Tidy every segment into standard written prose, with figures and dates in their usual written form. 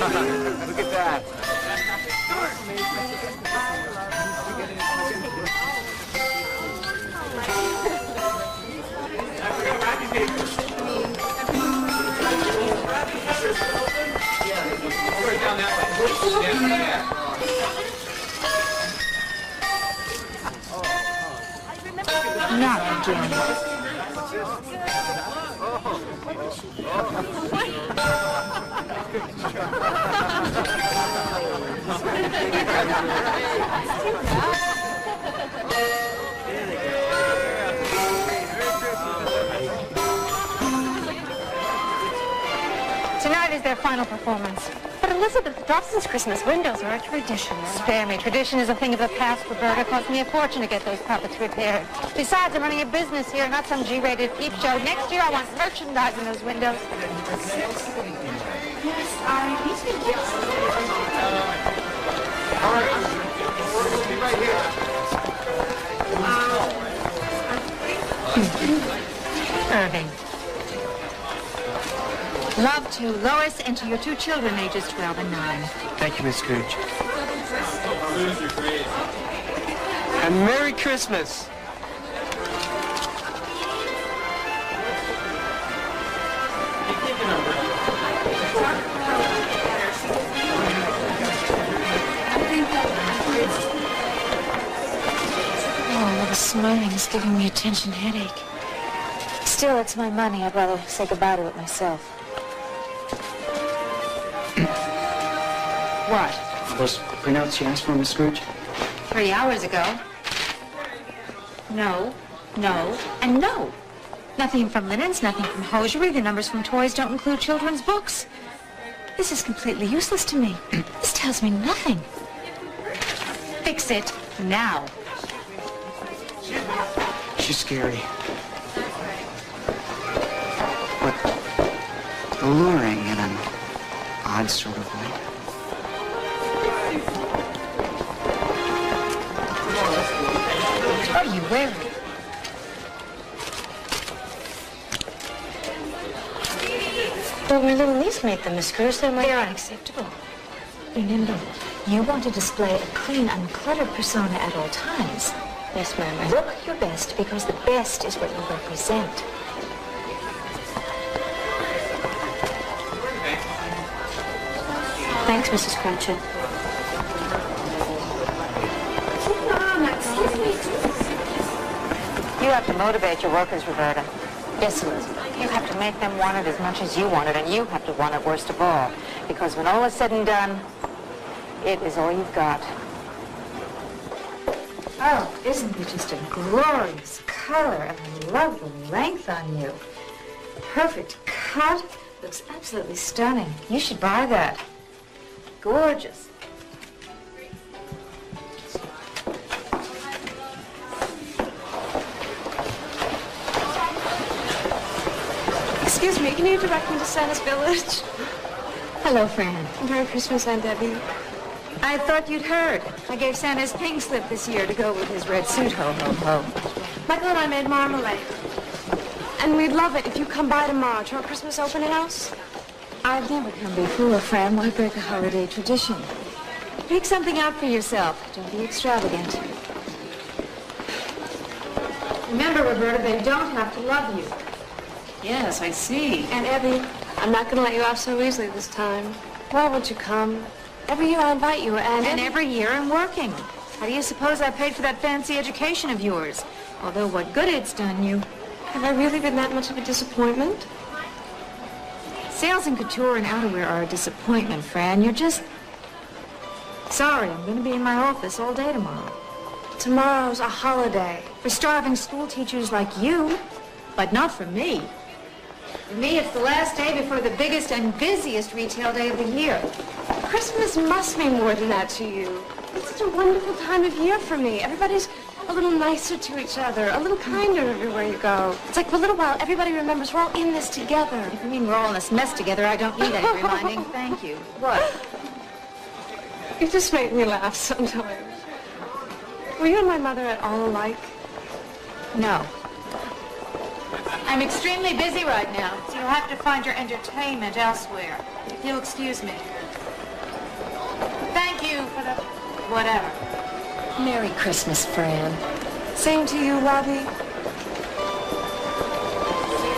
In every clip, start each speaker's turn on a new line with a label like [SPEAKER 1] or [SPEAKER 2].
[SPEAKER 1] Look at that.
[SPEAKER 2] Not again.
[SPEAKER 3] Tonight is their final performance.
[SPEAKER 4] But Elizabeth, Dawson's Christmas windows are a tradition.
[SPEAKER 3] Spare me. Tradition is a thing of the past, Roberta. It cost me a fortune to get those puppets repaired. Besides, I'm running a business here, not some G-rated peep show. Next year, I want merchandise in those windows.
[SPEAKER 4] Yes, I need to get
[SPEAKER 1] All right. We'll be right here.
[SPEAKER 3] Irving. Love to Lois and to your two children, ages 12 and 9.
[SPEAKER 5] Thank you, Miss Scrooge. And Merry Christmas.
[SPEAKER 3] Oh, all the smiling's giving me a tension headache. Still, it's my money. I'd rather say goodbye to it myself. What?
[SPEAKER 5] Those printouts you asked for, Miss Scrooge?
[SPEAKER 3] 3 hours ago. No, no, and no. Nothing from linens, nothing from hosiery. The numbers from toys don't include children's books. This is completely useless to me. This tells me nothing. Fix it now.
[SPEAKER 5] She's scary. But alluring in an odd sort of way.
[SPEAKER 3] What are you wearing?
[SPEAKER 4] Well, my little niece made them, Miss Scrooge.
[SPEAKER 3] They're unacceptable. Remember, you want to display a clean, uncluttered persona at all times.
[SPEAKER 4] Yes, ma'am.
[SPEAKER 3] Look your best, because the best is what you represent.
[SPEAKER 4] Thanks, Mrs. Cratchit.
[SPEAKER 3] You have to motivate your workers, Roberta. Yes, Elizabeth. You have to make them want it as much as you want it, and you have to want it worst of all. Because when all is said and done, it is all you've got. Oh, isn't it just a glorious color, and I love the length on you. Perfect cut. Looks absolutely stunning. You should buy that. Gorgeous.
[SPEAKER 4] Excuse me, can you direct me to Santa's Village?
[SPEAKER 3] Hello, Fran.
[SPEAKER 4] Merry Christmas, Aunt Ebbie.
[SPEAKER 3] I thought you'd heard. I gave Santa his pink slip this year to go with his red suit, ho, ho, ho.
[SPEAKER 4] Michael and I made marmalade. And we'd love it if you come by tomorrow to our Christmas open house.
[SPEAKER 3] I've never come before, Fran. Why break a holiday tradition? Pick something out for yourself. Don't be extravagant. Remember, Roberta, they don't have to love you.
[SPEAKER 2] Yes, I see.
[SPEAKER 4] Aunt Ebbie, I'm not going to let you off so easily this time. Why won't you come? Every year I invite you,
[SPEAKER 3] And every year I'm working. How do you suppose I paid for that fancy education of yours? Although what good it's done you.
[SPEAKER 4] Have I really been that much of a disappointment?
[SPEAKER 3] Sales and couture and outerwear are a disappointment, Fran. You're just... Sorry, I'm going to be in my office all day tomorrow.
[SPEAKER 4] Tomorrow's a holiday.
[SPEAKER 3] For starving school teachers like you, but not for me. For me, it's the last day before the biggest and busiest retail day of the year.
[SPEAKER 4] Christmas must mean more than that to you. It's such a wonderful time of year for me. Everybody's a little nicer to each other, a little kinder everywhere you go. It's like for a little while, everybody remembers we're all in this together.
[SPEAKER 3] If you mean we're all in this mess together, I don't need any reminding. Thank you. What?
[SPEAKER 4] You just make me laugh sometimes. Were you and my mother at all alike?
[SPEAKER 3] No. I'm extremely busy right now, so you'll have to find your entertainment elsewhere. If you'll excuse me.
[SPEAKER 4] whatever.
[SPEAKER 2] Merry Christmas, Fran.
[SPEAKER 4] Same to you, Robbie.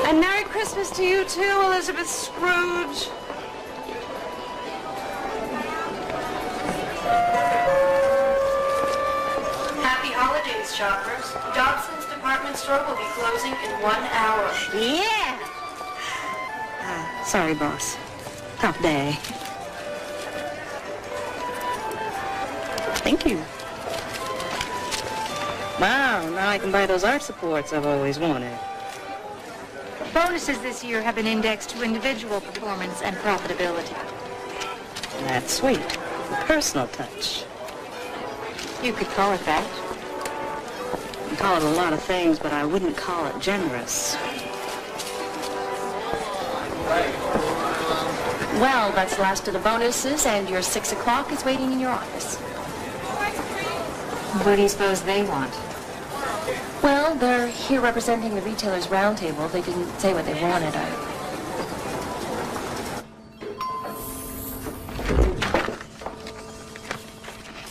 [SPEAKER 4] And Merry Christmas to you, too, Elizabeth Scrooge.
[SPEAKER 2] Happy holidays, shoppers. Dobson's department store will be closing in 1 hour.
[SPEAKER 3] Yeah! Sorry, boss. Tough day. Thank you. Wow, now I can buy those art supports I've always wanted. Bonuses this year have been indexed to individual performance and profitability. That's sweet. A personal touch. You could call it that. You can call it a lot of things, but I wouldn't call it generous.
[SPEAKER 2] Well, that's the last of the bonuses, and your 6 o'clock is waiting in your office.
[SPEAKER 3] What do you suppose they want?
[SPEAKER 2] Well, they're here representing the Retailers' Roundtable. They didn't say what they wanted.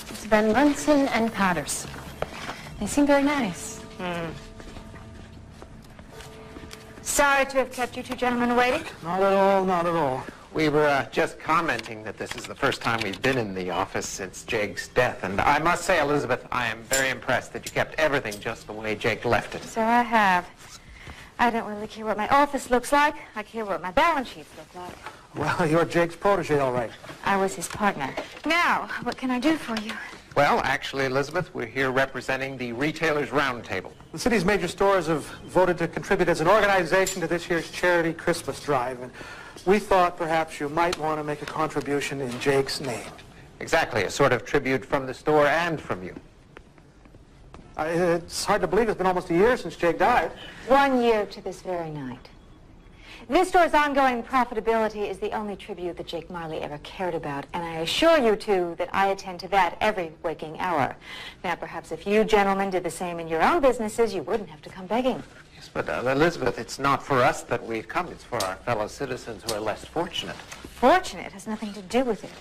[SPEAKER 2] It's Ben Munson and Powders. They seem very nice.
[SPEAKER 3] Sorry to have kept you two gentlemen waiting.
[SPEAKER 1] Not at all, not at all. We were just commenting that this is the first time we've been in the office since Jake's death. And I must say, Elizabeth, I am very impressed that you kept everything just the way Jake left it.
[SPEAKER 3] So I have. I don't really care what my office looks like. I care what my balance sheets look like.
[SPEAKER 6] Well, you're Jake's protege, all right.
[SPEAKER 3] I was his partner. Now, what can I do for you?
[SPEAKER 1] Well, actually, Elizabeth, we're here representing the Retailers' Roundtable.
[SPEAKER 6] The city's major stores have voted to contribute as an organization to this year's charity Christmas drive, and we thought perhaps you might want to make a contribution in Jake's name.
[SPEAKER 1] Exactly, a sort of tribute from the store and from you.
[SPEAKER 6] It's hard to believe it's been almost a year since Jake died.
[SPEAKER 3] 1 year to this very night. This store's ongoing profitability is the only tribute that Jake Marley ever cared about, and I assure you, too, that I attend to that every waking hour. Now, perhaps if you gentlemen did the same in your own businesses, you wouldn't have to come begging.
[SPEAKER 1] Yes, but Elizabeth, it's not for us that we've come. It's for our fellow citizens who are less fortunate.
[SPEAKER 3] Fortunate has nothing to do with it.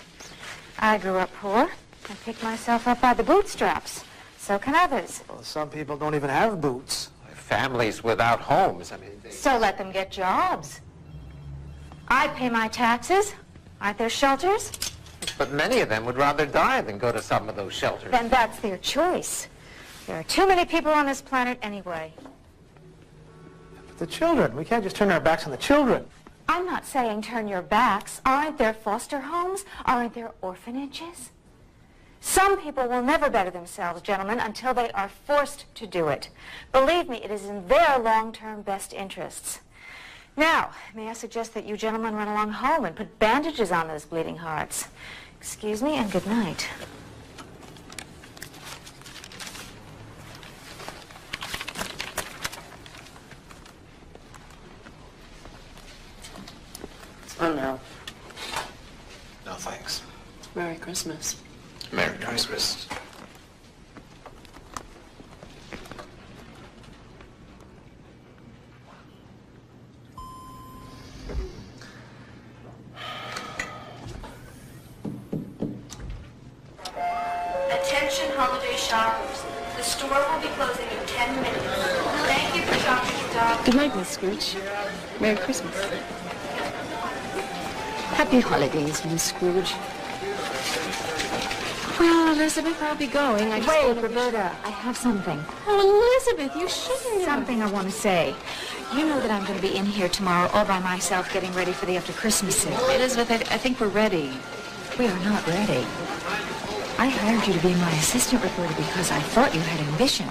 [SPEAKER 3] I grew up poor. I picked myself up by the bootstraps. So can others.
[SPEAKER 6] Well, some people don't even have boots.
[SPEAKER 1] Families without homes, I mean...
[SPEAKER 3] So let them get jobs. I pay my taxes. Aren't there shelters?
[SPEAKER 1] But many of them would rather die than go to some of those shelters.
[SPEAKER 3] Then that's their choice. There are too many people on this planet anyway.
[SPEAKER 6] But the children, we can't just turn our backs on the children.
[SPEAKER 3] I'm not saying turn your backs. Aren't there foster homes? Aren't there orphanages? Some people will never better themselves, gentlemen, until they are forced to do it. Believe me, it is in their long-term best interests. Now, may I suggest that you gentlemen run along home and put bandages on those bleeding hearts. Excuse me, and good night.
[SPEAKER 2] Oh, no.
[SPEAKER 1] No, thanks.
[SPEAKER 2] Merry Christmas.
[SPEAKER 1] Merry Christmas.
[SPEAKER 2] Attention holiday shoppers. The store will be closing in 10 minutes. Thank you for shopping with Dog. Good night, Miss Scrooge. Merry Christmas. Happy holidays, Miss Scrooge. Well, Elizabeth, I'll be going.
[SPEAKER 3] Wait, Roberta, I have something.
[SPEAKER 2] Oh, Elizabeth, you shouldn't.
[SPEAKER 3] Something I want to say. You know that I'm going to be in here tomorrow all by myself getting ready for the after-Christmas sale.
[SPEAKER 2] Elizabeth, I think we're ready.
[SPEAKER 3] We are not ready. I hired you to be my assistant, Roberta, because I thought you had ambition.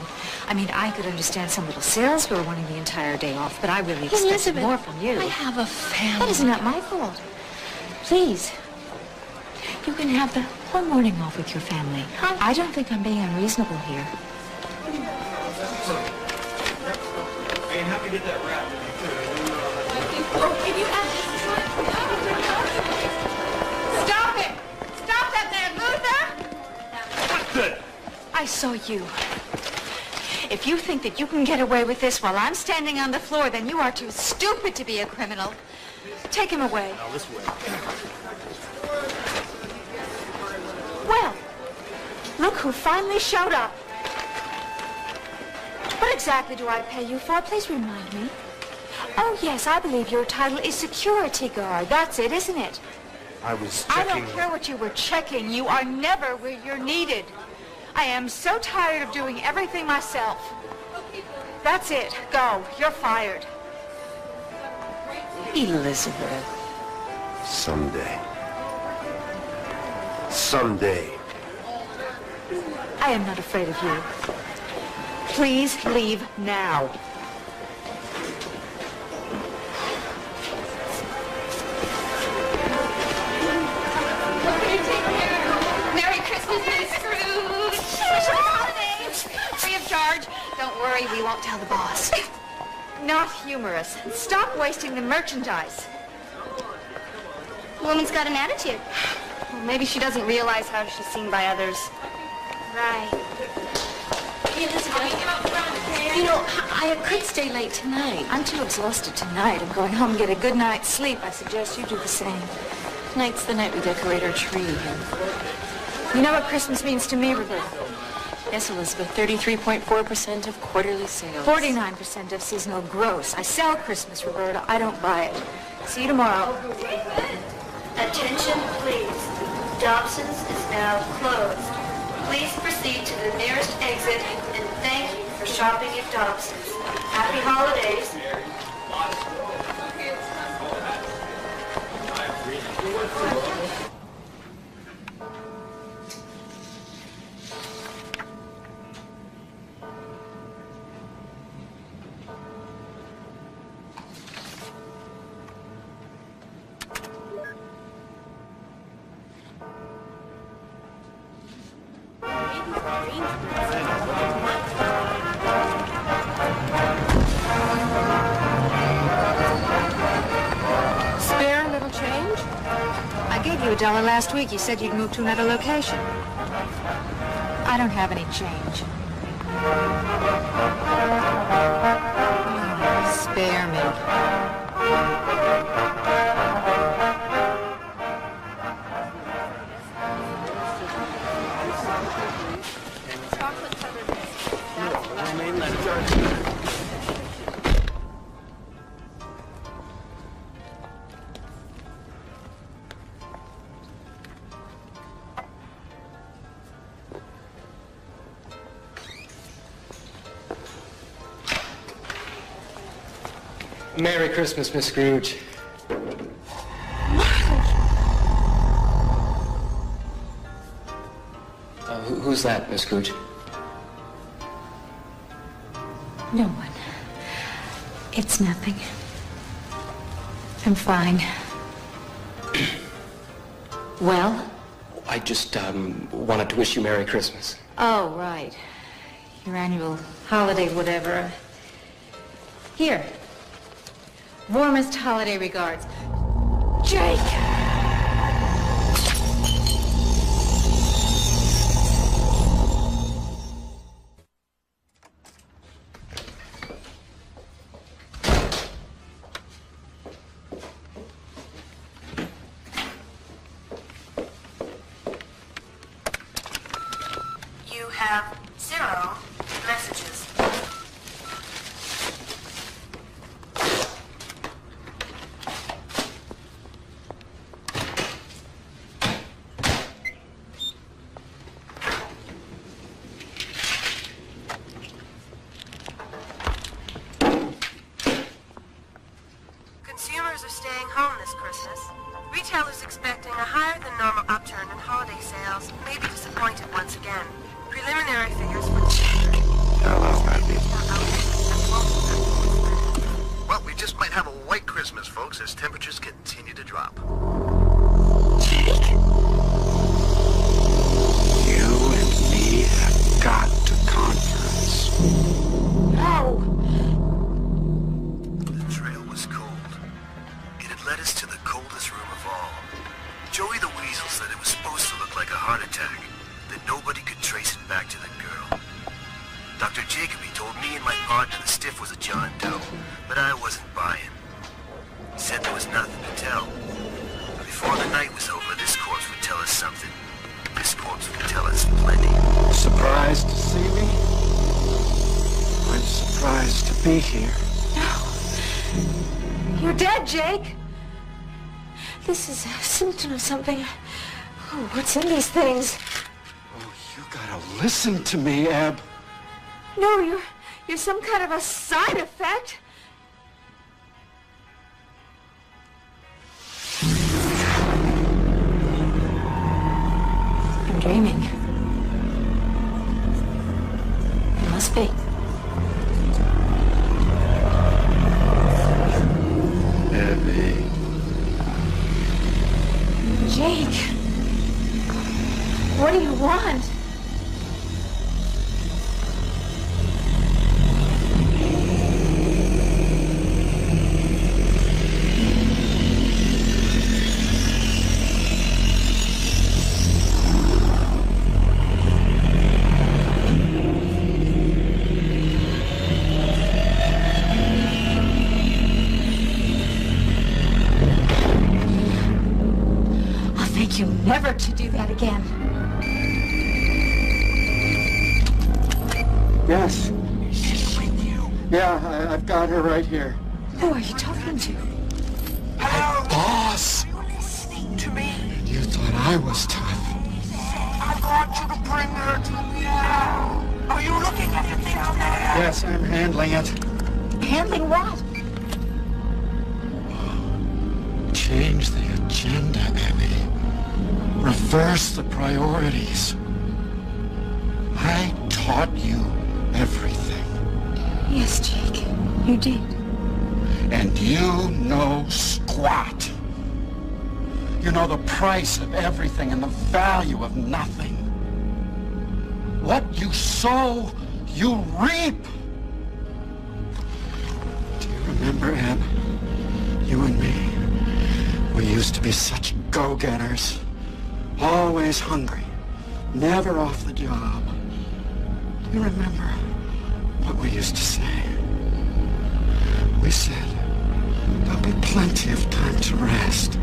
[SPEAKER 3] I mean, I could understand some little sales who are wanting the entire day off, but I really expected
[SPEAKER 2] Elizabeth,
[SPEAKER 3] more from you.
[SPEAKER 2] I have a family.
[SPEAKER 3] That is not my fault. Please, you can have the one morning off with your family. I don't think I'm being unreasonable here.
[SPEAKER 1] Hey, how can you get that wrap?
[SPEAKER 2] Can you have this one?
[SPEAKER 3] Stop it! Stop that man, Luther!
[SPEAKER 1] What's good?
[SPEAKER 3] I saw you. If you think that you can get away with this while I'm standing on the floor, then you are too stupid to be a criminal. Take him away.
[SPEAKER 1] Now, this way.
[SPEAKER 3] Well, Look who finally showed up. What exactly do I pay you for? Please remind me. Oh, yes, I believe your title is security guard. That's it, isn't it?
[SPEAKER 7] I was checking...
[SPEAKER 3] I don't care what you were checking. You are never where you're needed. I am so tired of doing everything myself. That's it. Go. You're fired.
[SPEAKER 8] Elizabeth.
[SPEAKER 7] Someday. Someday.
[SPEAKER 3] I am not afraid of you. Please leave now.
[SPEAKER 2] Merry Christmas, Miss Scrooge! Happy holidays! Free of charge. Don't worry, we won't tell the boss.
[SPEAKER 3] Not humorous. Stop wasting the merchandise.
[SPEAKER 2] Woman's got an attitude. Well, maybe she doesn't realize how she's seen by others.
[SPEAKER 3] Right.
[SPEAKER 2] Elizabeth,
[SPEAKER 3] You know, I could stay late tonight. I'm too exhausted tonight. I'm going home and get a good night's sleep. I suggest you do the same. Tonight's the night we decorate our tree. You know what Christmas means to me, Roberta?
[SPEAKER 8] Yes, Elizabeth, 33.4% of quarterly sales.
[SPEAKER 3] 49% of seasonal gross. I sell Christmas, Roberta. I don't buy it. See you tomorrow.
[SPEAKER 2] Attention, please. Dobson's is now closed. Please proceed to the nearest exit, and thank you for shopping at Dobson's. Happy holidays.
[SPEAKER 3] Spare a little change? I gave you $1 last week. You said you'd move to another location. I don't have any change. Spare me.
[SPEAKER 9] Merry Christmas, Miss Scrooge. Who's that, Miss Scrooge?
[SPEAKER 3] No one. It's nothing. I'm fine. Well?
[SPEAKER 9] I just wanted to wish you Merry Christmas.
[SPEAKER 3] Oh, right. Your annual holiday whatever. Here. Warmest holiday regards. Jake!
[SPEAKER 2] You have 0 messages. Consumers are staying home this Christmas. Retailers expecting a higher than normal upturn in holiday sales may be disappointed once again. Preliminary figures for
[SPEAKER 7] Hello, Ebbie.
[SPEAKER 10] Well, we just might have a white Christmas, folks, as temperatures continue to drop.
[SPEAKER 5] You and me have got to conference.
[SPEAKER 3] No!
[SPEAKER 10] The trail was cold. It had led us to the coldest room of all. Joey the Weasel said it was supposed to look like a heart attack, that nobody could trace it back to the girl. Dr. Jacoby told me and my partner the stiff was a John Doe, but I wasn't buying. He said there was nothing to tell. Before the night was over, this corpse would tell us something. This corpse would tell us plenty.
[SPEAKER 6] be here.
[SPEAKER 3] You're dead, Jake. This is a symptom of something. Oh, what's in these things?
[SPEAKER 11] Oh, you gotta listen to me, Eb.
[SPEAKER 3] No, you're some kind of a side effect. I'm dreaming. It must be.
[SPEAKER 11] Ebbie.
[SPEAKER 3] Jake, what do you want? You never to do that again.
[SPEAKER 11] Yes. She's with you. Yeah, I've got her right here.
[SPEAKER 3] Who are you talking to?
[SPEAKER 11] My boss.
[SPEAKER 10] Are you listening to me?
[SPEAKER 11] You thought I was tough.
[SPEAKER 10] I want you to bring her to me now. Are you looking at the thing out there?
[SPEAKER 11] Yes, I'm handling it.
[SPEAKER 3] Handling what?
[SPEAKER 11] Change the agenda, Ebbie. Reverse the priorities. I taught you everything.
[SPEAKER 3] Yes, Jake, you did.
[SPEAKER 11] And you know squat. You know the price of everything and the value of nothing. What you sow, you reap. Do you remember, Eb? You and me, we used to be such go-getters. Always hungry, never off the job. Do you remember what we used to say? We said, there'll be plenty of time to rest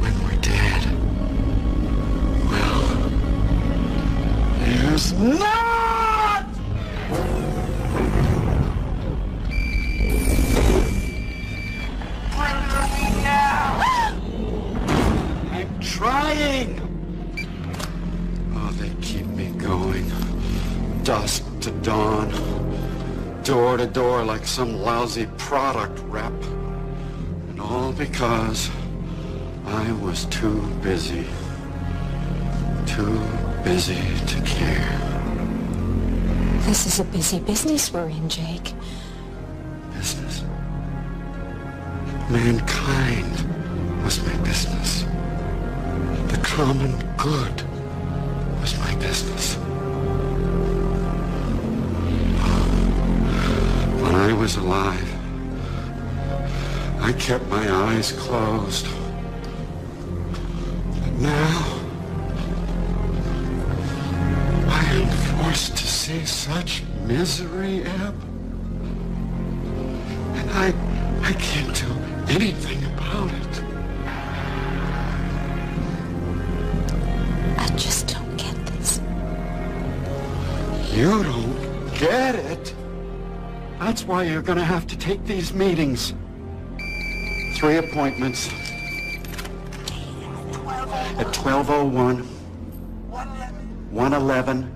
[SPEAKER 11] when we're dead. Well, there's not!
[SPEAKER 10] Bring her to me now.
[SPEAKER 11] I'm trying! Oh, they keep me going. Dusk to dawn. Door to door like some lousy product rep. And all because I was too busy. Too busy to care.
[SPEAKER 3] This is a busy business we're in, Jake.
[SPEAKER 11] Business? Mankind was my business. The common good was my business. When I was alive, I kept my eyes closed. But now, I am forced to see such misery, Eb. And I can't do anything about it.
[SPEAKER 3] I just don't get this.
[SPEAKER 11] You don't get it? That's why you're gonna have to take these meetings. 3 appointments. At 12:01, 1:11,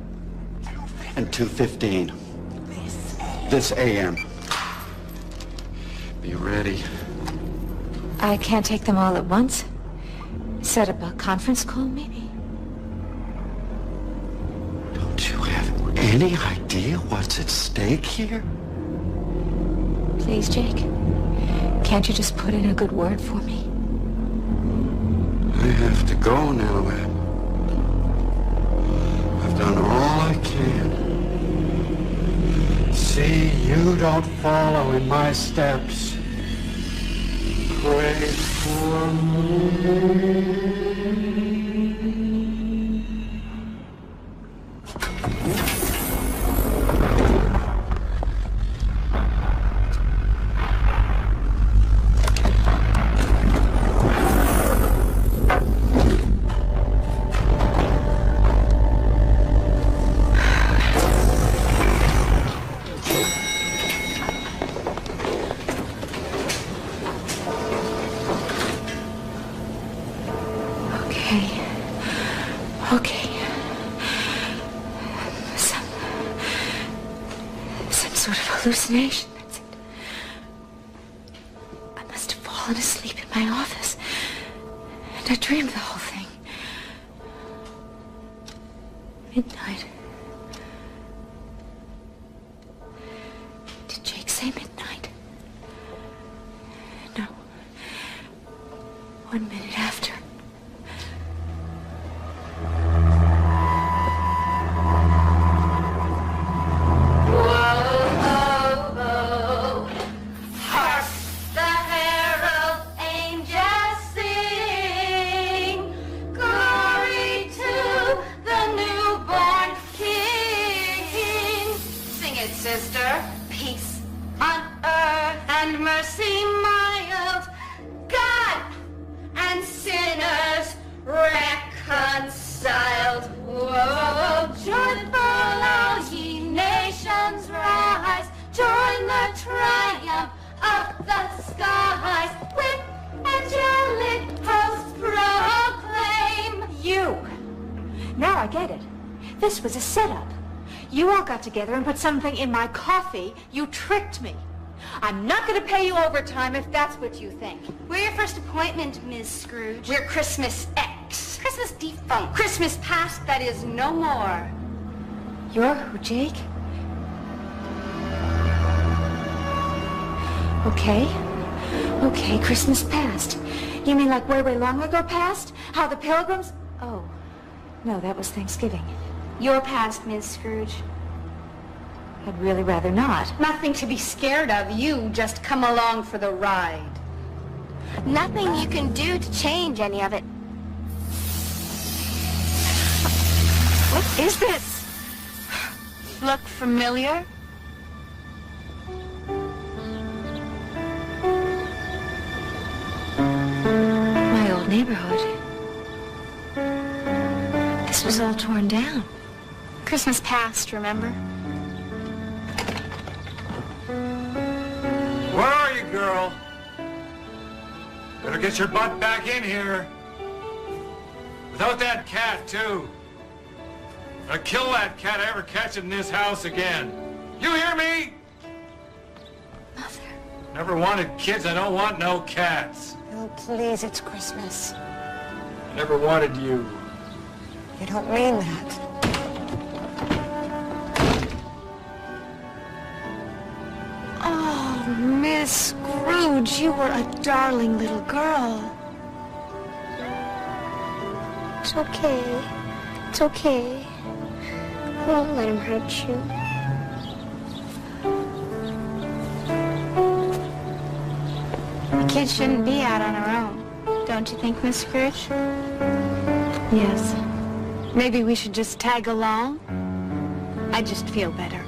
[SPEAKER 11] and 2:15. This AM. Be ready.
[SPEAKER 3] I can't take them all at once. Set up a conference call, maybe?
[SPEAKER 11] Don't you have any idea what's at stake here?
[SPEAKER 3] Please, Jake. Can't you just put in a good word for me?
[SPEAKER 11] I have to go now, Eb. I've done all I can. See, you don't follow in my steps. Pray for me.
[SPEAKER 3] Okay. Okay. Some sort of hallucination. That's it. I must have fallen asleep in my office. And I dreamed the whole thing. Midnight. Did Jake say midnight? No. 1 minute after.
[SPEAKER 2] Sister, peace on earth and mercy mild, God and sinners reconciled. Whoa, joyful all ye nations rise, join the triumph of the skies, with angelic hosts proclaim.
[SPEAKER 3] You! Now I get it. This was a setup. You all got together and put something in my coffee. You tricked me. I'm not going to pay you overtime if that's what you think.
[SPEAKER 2] We're your first appointment, Ms. Scrooge.
[SPEAKER 3] We're Christmas X.
[SPEAKER 2] Christmas defunct. Christmas past that is no more.
[SPEAKER 3] You're who, Jake? Okay. Okay, Christmas past. You mean like way, way long ago past? How the pilgrims... Oh, no, that was Thanksgiving.
[SPEAKER 2] Your past, Ms. Scrooge.
[SPEAKER 3] I'd really rather not.
[SPEAKER 2] Nothing to be scared of. You just come along for the ride. Nothing you can do to change any of it.
[SPEAKER 3] What is this?
[SPEAKER 2] Look familiar?
[SPEAKER 3] My old neighborhood. This was all torn down.
[SPEAKER 2] Christmas past, remember?
[SPEAKER 11] Where are you, girl? Better get your butt back in here. Without that cat, too. I'll kill that cat if I ever catch it in this house again. You hear me?
[SPEAKER 3] Mother.
[SPEAKER 11] Never wanted kids. I don't want no cats.
[SPEAKER 12] Oh, please, it's Christmas.
[SPEAKER 11] I never wanted you.
[SPEAKER 12] You don't mean that.
[SPEAKER 3] Oh, Miss Scrooge, you were a darling little girl.
[SPEAKER 13] It's okay. It's okay. I won't let him hurt you.
[SPEAKER 2] The kids shouldn't be out on our own. Don't you think, Miss Scrooge?
[SPEAKER 3] Yes.
[SPEAKER 2] Maybe we should just tag along? I just feel better.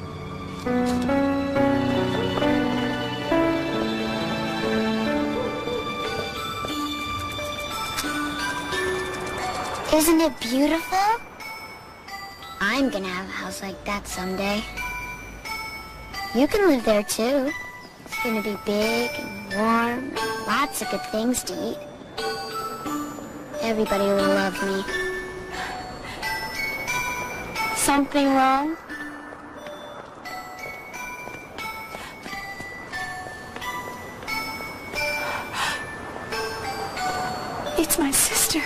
[SPEAKER 13] Isn't it beautiful? I'm gonna have a house like that someday. You can live there too. It's gonna be big and warm and lots of good things to eat. Everybody will love me.
[SPEAKER 2] Something wrong?
[SPEAKER 3] It's my sister.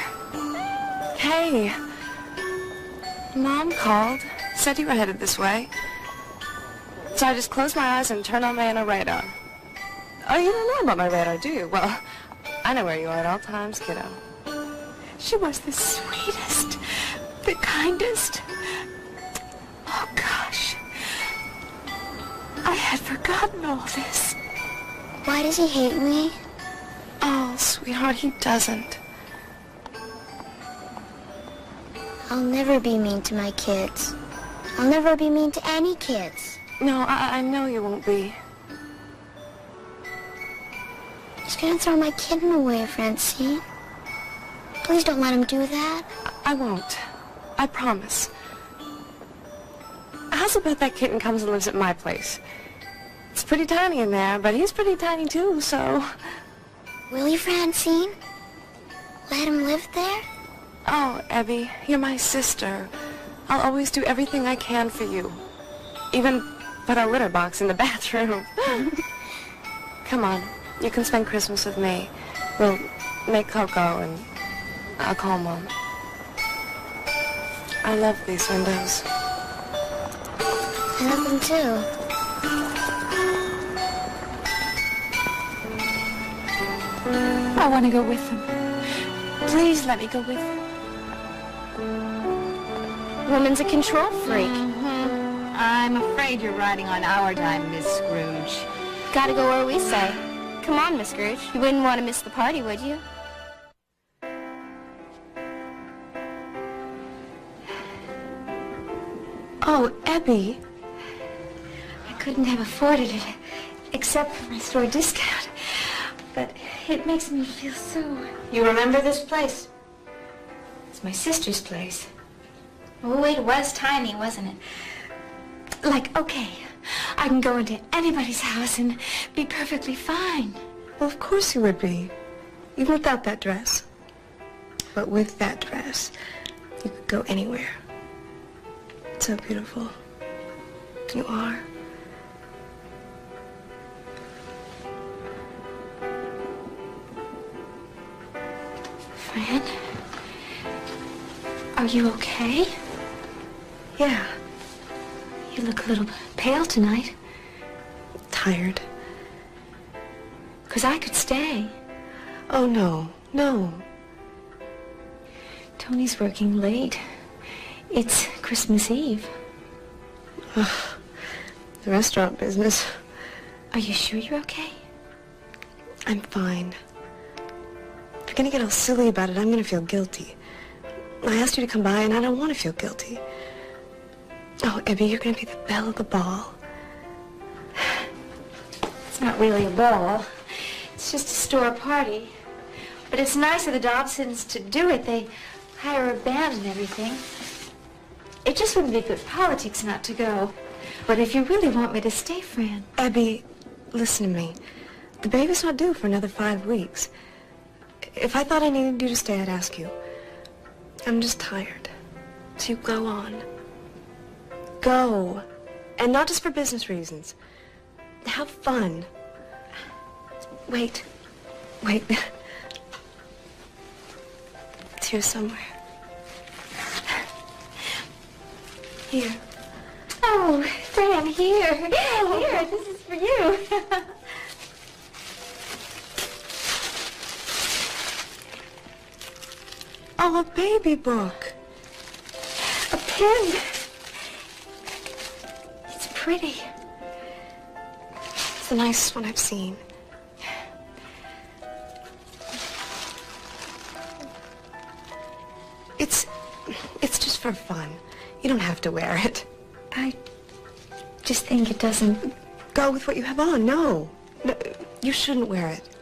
[SPEAKER 8] Hey. Mom called. Said you were headed this way. So I just closed my eyes and turned on my inner radar. Oh, you don't know about my radar, do you? Well, I know where you are at all times, kiddo.
[SPEAKER 3] She was the sweetest, the kindest. Oh, gosh. I had forgotten all this.
[SPEAKER 13] Why does he hate me?
[SPEAKER 8] Oh, sweetheart, he doesn't.
[SPEAKER 13] I'll never be mean to my kids. I'll never be mean to any kids.
[SPEAKER 8] No, I know you won't be.
[SPEAKER 13] He's gonna throw my kitten away, Francine. Please don't let him do that.
[SPEAKER 8] I won't. I promise. How's about that kitten comes and lives at my place? It's pretty tiny in there, but he's pretty tiny too, so...
[SPEAKER 13] Will you, Francine? Let him live there?
[SPEAKER 8] Oh, Ebbie, you're my sister. I'll always do everything I can for you. Even put a litter box in the bathroom. Come on, you can spend Christmas with me. We'll make cocoa and I'll call Mom. I love these windows.
[SPEAKER 13] I love them too.
[SPEAKER 3] I want to go with them. Please let me go with them.
[SPEAKER 4] Woman's a control freak.
[SPEAKER 14] I'm afraid you're riding on our dime, Miss Scrooge.
[SPEAKER 2] Gotta go where we say. Come on, Miss Scrooge. You wouldn't want to miss the party, would you?
[SPEAKER 3] Oh, Ebbie. I couldn't have afforded it except for my store discount. But it makes me feel so... You remember this place? It's my sister's place. Oh, it was tiny, wasn't it? Like, okay, I can go into anybody's house and be perfectly fine.
[SPEAKER 8] Well, of course you would be. Even without that dress. But with that dress, you could go anywhere. It's so beautiful. You are.
[SPEAKER 3] Fran? Are you okay?
[SPEAKER 8] Yeah.
[SPEAKER 3] You look a little pale tonight.
[SPEAKER 8] Tired.
[SPEAKER 3] 'Cause I could stay.
[SPEAKER 8] Oh, no. No.
[SPEAKER 3] Tony's working late. It's Christmas Eve.
[SPEAKER 8] Ugh. The restaurant business.
[SPEAKER 3] Are you sure you're okay?
[SPEAKER 8] I'm fine. If you're gonna get all silly about it, I'm gonna feel guilty. I asked you to come by, and I don't want to feel guilty. Oh, Ebbie, you're gonna be the belle of the ball.
[SPEAKER 3] It's not really a ball. It's just a store party. But it's nice of the Dobsons to do it. They hire a band and everything. It just wouldn't be good politics not to go. But if you really want me to stay, Fran...
[SPEAKER 8] Ebbie, listen to me. The baby's not due for another 5 weeks. If I thought I needed you to stay, I'd ask you. I'm just tired. So you go on. Go. And not just for business reasons. Have fun. Wait. Wait. It's here somewhere. Here.
[SPEAKER 3] Oh, Fran, here. Here, this is for you.
[SPEAKER 8] Oh, a baby book.
[SPEAKER 3] A pen. It's pretty.
[SPEAKER 8] It's the nicest one I've seen. It's just for fun. You don't have to wear it.
[SPEAKER 3] I just think it doesn't...
[SPEAKER 8] Go with what you have on. No. No, you shouldn't wear it.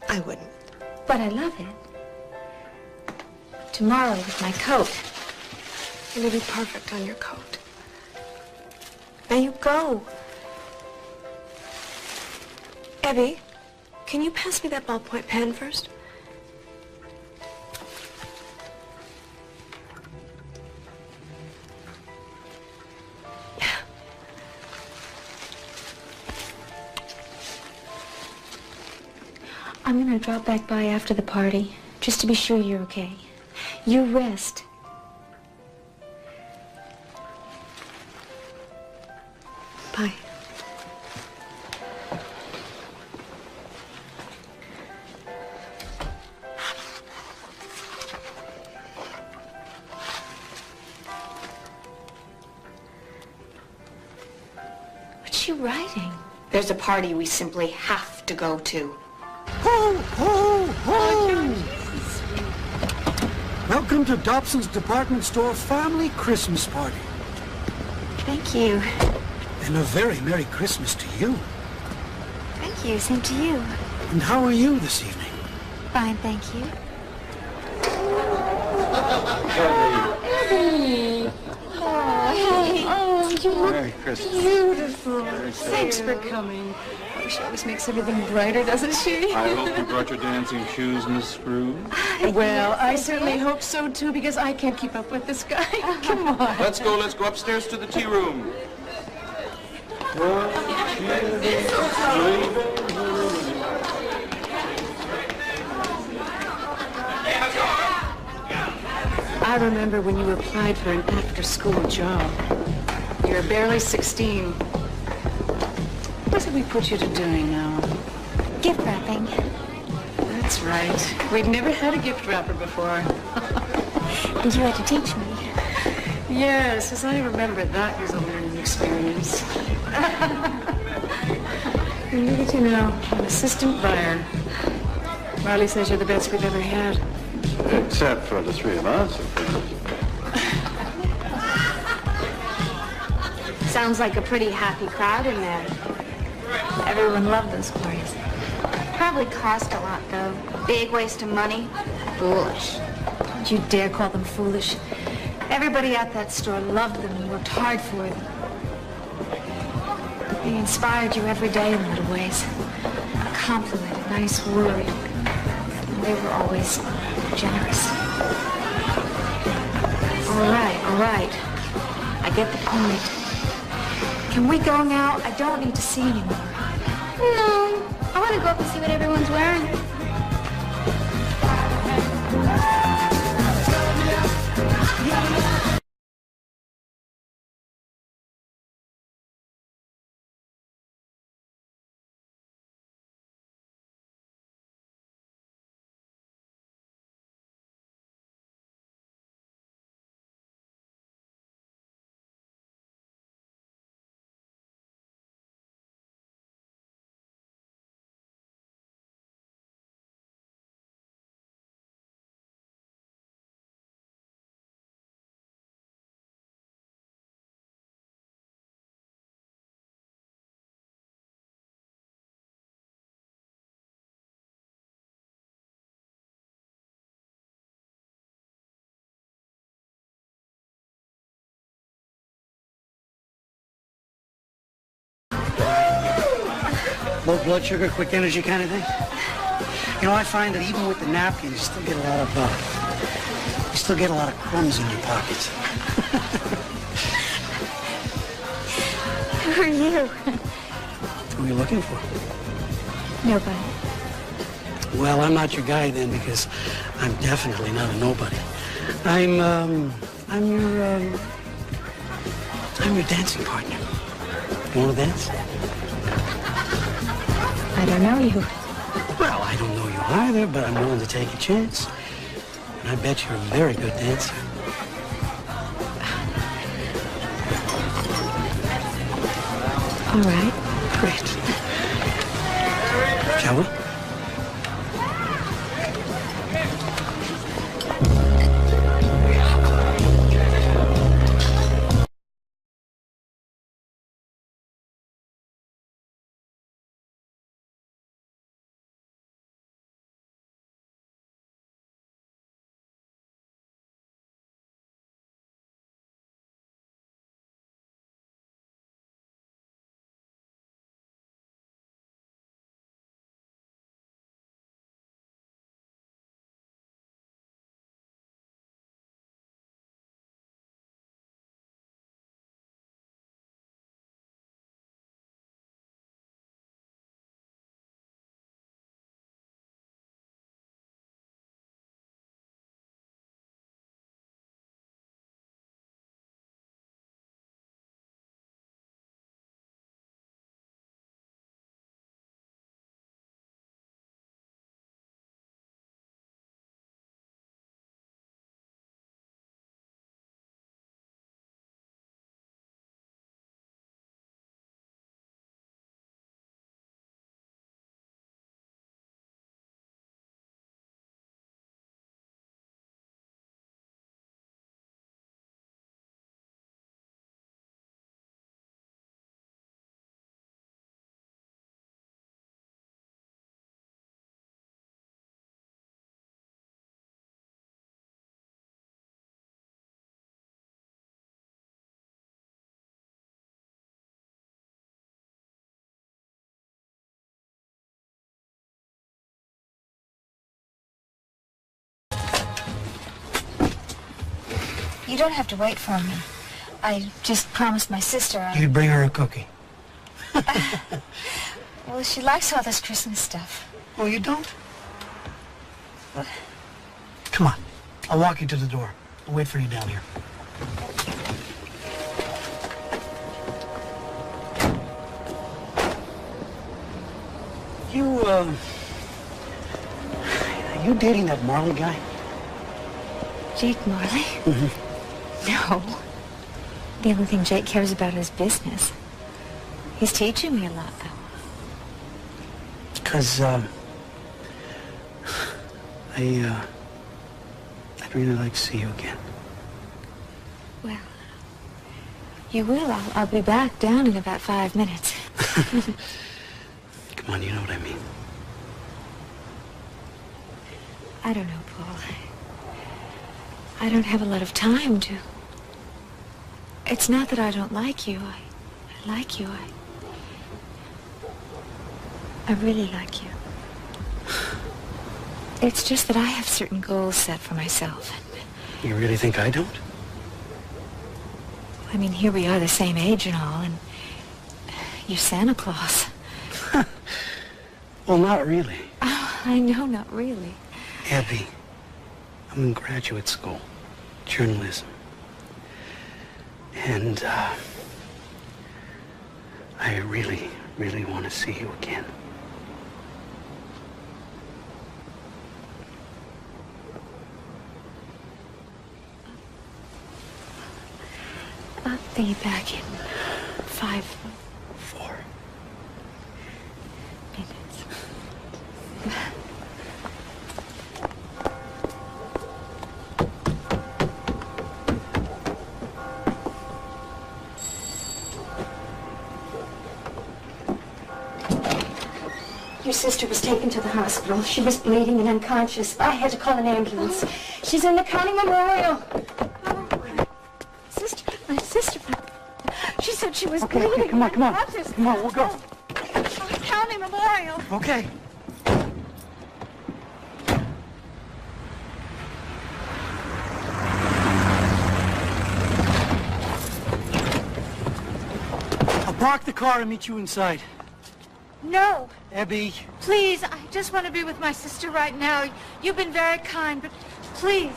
[SPEAKER 8] I wouldn't.
[SPEAKER 3] But I love it. Tomorrow with my coat.
[SPEAKER 8] It'll be perfect on your coat. Now you go. Ebbie, can you pass me that ballpoint pen first?
[SPEAKER 3] I'm gonna drop back by after the party, just to be sure you're okay. You rest.
[SPEAKER 8] Bye.
[SPEAKER 3] What's she writing?
[SPEAKER 14] There's a party we simply have to go to.
[SPEAKER 11] Ho, ho, ho! Welcome to Dobson's Department Store Family Christmas Party.
[SPEAKER 3] Thank you.
[SPEAKER 11] And a very Merry Christmas to you.
[SPEAKER 3] Thank you. Same to you.
[SPEAKER 11] And how are you this evening?
[SPEAKER 3] Fine, thank you.
[SPEAKER 4] Ebbie! Oh, hey. Oh, you look
[SPEAKER 11] Merry Christmas.
[SPEAKER 4] beautiful.
[SPEAKER 11] Merry Christmas.
[SPEAKER 4] Thanks for coming.
[SPEAKER 8] She always makes everything brighter, doesn't she?
[SPEAKER 15] I hope you brought your dancing shoes, Miss Scrooge.
[SPEAKER 14] Well, I certainly hope so, too, because I can't keep up with this guy. Come on.
[SPEAKER 15] Let's go upstairs to the tea room.
[SPEAKER 14] I remember when you applied for an after-school job. You were barely 16. What did we put you to doing now?
[SPEAKER 3] Gift wrapping.
[SPEAKER 14] That's right. We'd never had a gift wrapper before.
[SPEAKER 3] And you had to teach me.
[SPEAKER 14] Yes, as I remember, that was a learning experience. And look at you now, an assistant buyer. Marley says you're the best we've ever had.
[SPEAKER 7] Except for the three of us, of course.
[SPEAKER 4] Sounds like a pretty happy crowd in there.
[SPEAKER 3] Everyone loved those Glorias.
[SPEAKER 2] Probably cost a lot, though. Big waste of money. Foolish.
[SPEAKER 3] Don't you dare call them foolish. Everybody at that store loved them and worked hard for them. They inspired you every day in little ways. A compliment, a nice word. And they were always generous. All right. I get the point. Can we go now? I don't need to see anymore.
[SPEAKER 2] No. I want to go up and see what everyone's wearing.
[SPEAKER 16] Low blood sugar, quick energy kind of thing. You know, I find that even with the napkins, you still get a lot of crumbs in your pockets.
[SPEAKER 3] Who are you?
[SPEAKER 16] Who are you looking for?
[SPEAKER 3] Nobody.
[SPEAKER 16] Well, I'm not your guy then, because I'm definitely not a nobody. I'm your dancing partner. You want to dance?
[SPEAKER 3] I don't know you.
[SPEAKER 16] Well, I don't know you either, but I'm willing to take a chance. And I bet you're a very good dancer.
[SPEAKER 3] All right.
[SPEAKER 16] Great. Shall we?
[SPEAKER 3] You don't have to wait for me. I just promised my sister
[SPEAKER 16] You'd bring her a cookie.
[SPEAKER 3] Well, she likes all this Christmas stuff.
[SPEAKER 16] Oh, you don't? Come on. I'll walk you to the door. I'll wait for you down here. Are you dating that Marley guy?
[SPEAKER 3] Jake Marley? No. The only thing Jake cares about is business. He's teaching me a lot, though.
[SPEAKER 16] Because, I'd really like to see you again.
[SPEAKER 3] Well, you will. I'll be back down in about 5 minutes.
[SPEAKER 16] Come on, you know what I mean.
[SPEAKER 3] I don't know, Paul. I don't have a lot of time to... It's not that I don't like you. I like you. I really like you. It's just that I have certain goals set for myself.
[SPEAKER 16] You really think I don't?
[SPEAKER 3] I mean, here we are the same age and all, and you're Santa Claus.
[SPEAKER 16] Well, not really.
[SPEAKER 3] Oh, I know, not really.
[SPEAKER 16] Ebbie, I'm in graduate school, journalism. And, I really, really want to see you again.
[SPEAKER 3] I'll be back in 5,
[SPEAKER 16] 4
[SPEAKER 3] minutes.
[SPEAKER 4] Your sister was taken to the hospital. She was bleeding and unconscious. I had to call an ambulance. She's in the county memorial. My sister. She said she was bleeding.
[SPEAKER 16] Okay, come on.
[SPEAKER 4] unconscious.
[SPEAKER 16] Come on, we'll go.
[SPEAKER 4] County memorial.
[SPEAKER 16] Okay. I'll park the car and meet you inside.
[SPEAKER 3] No.
[SPEAKER 16] Ebbie.
[SPEAKER 3] Please, I just want to be with my sister right now. You've been very kind, but please.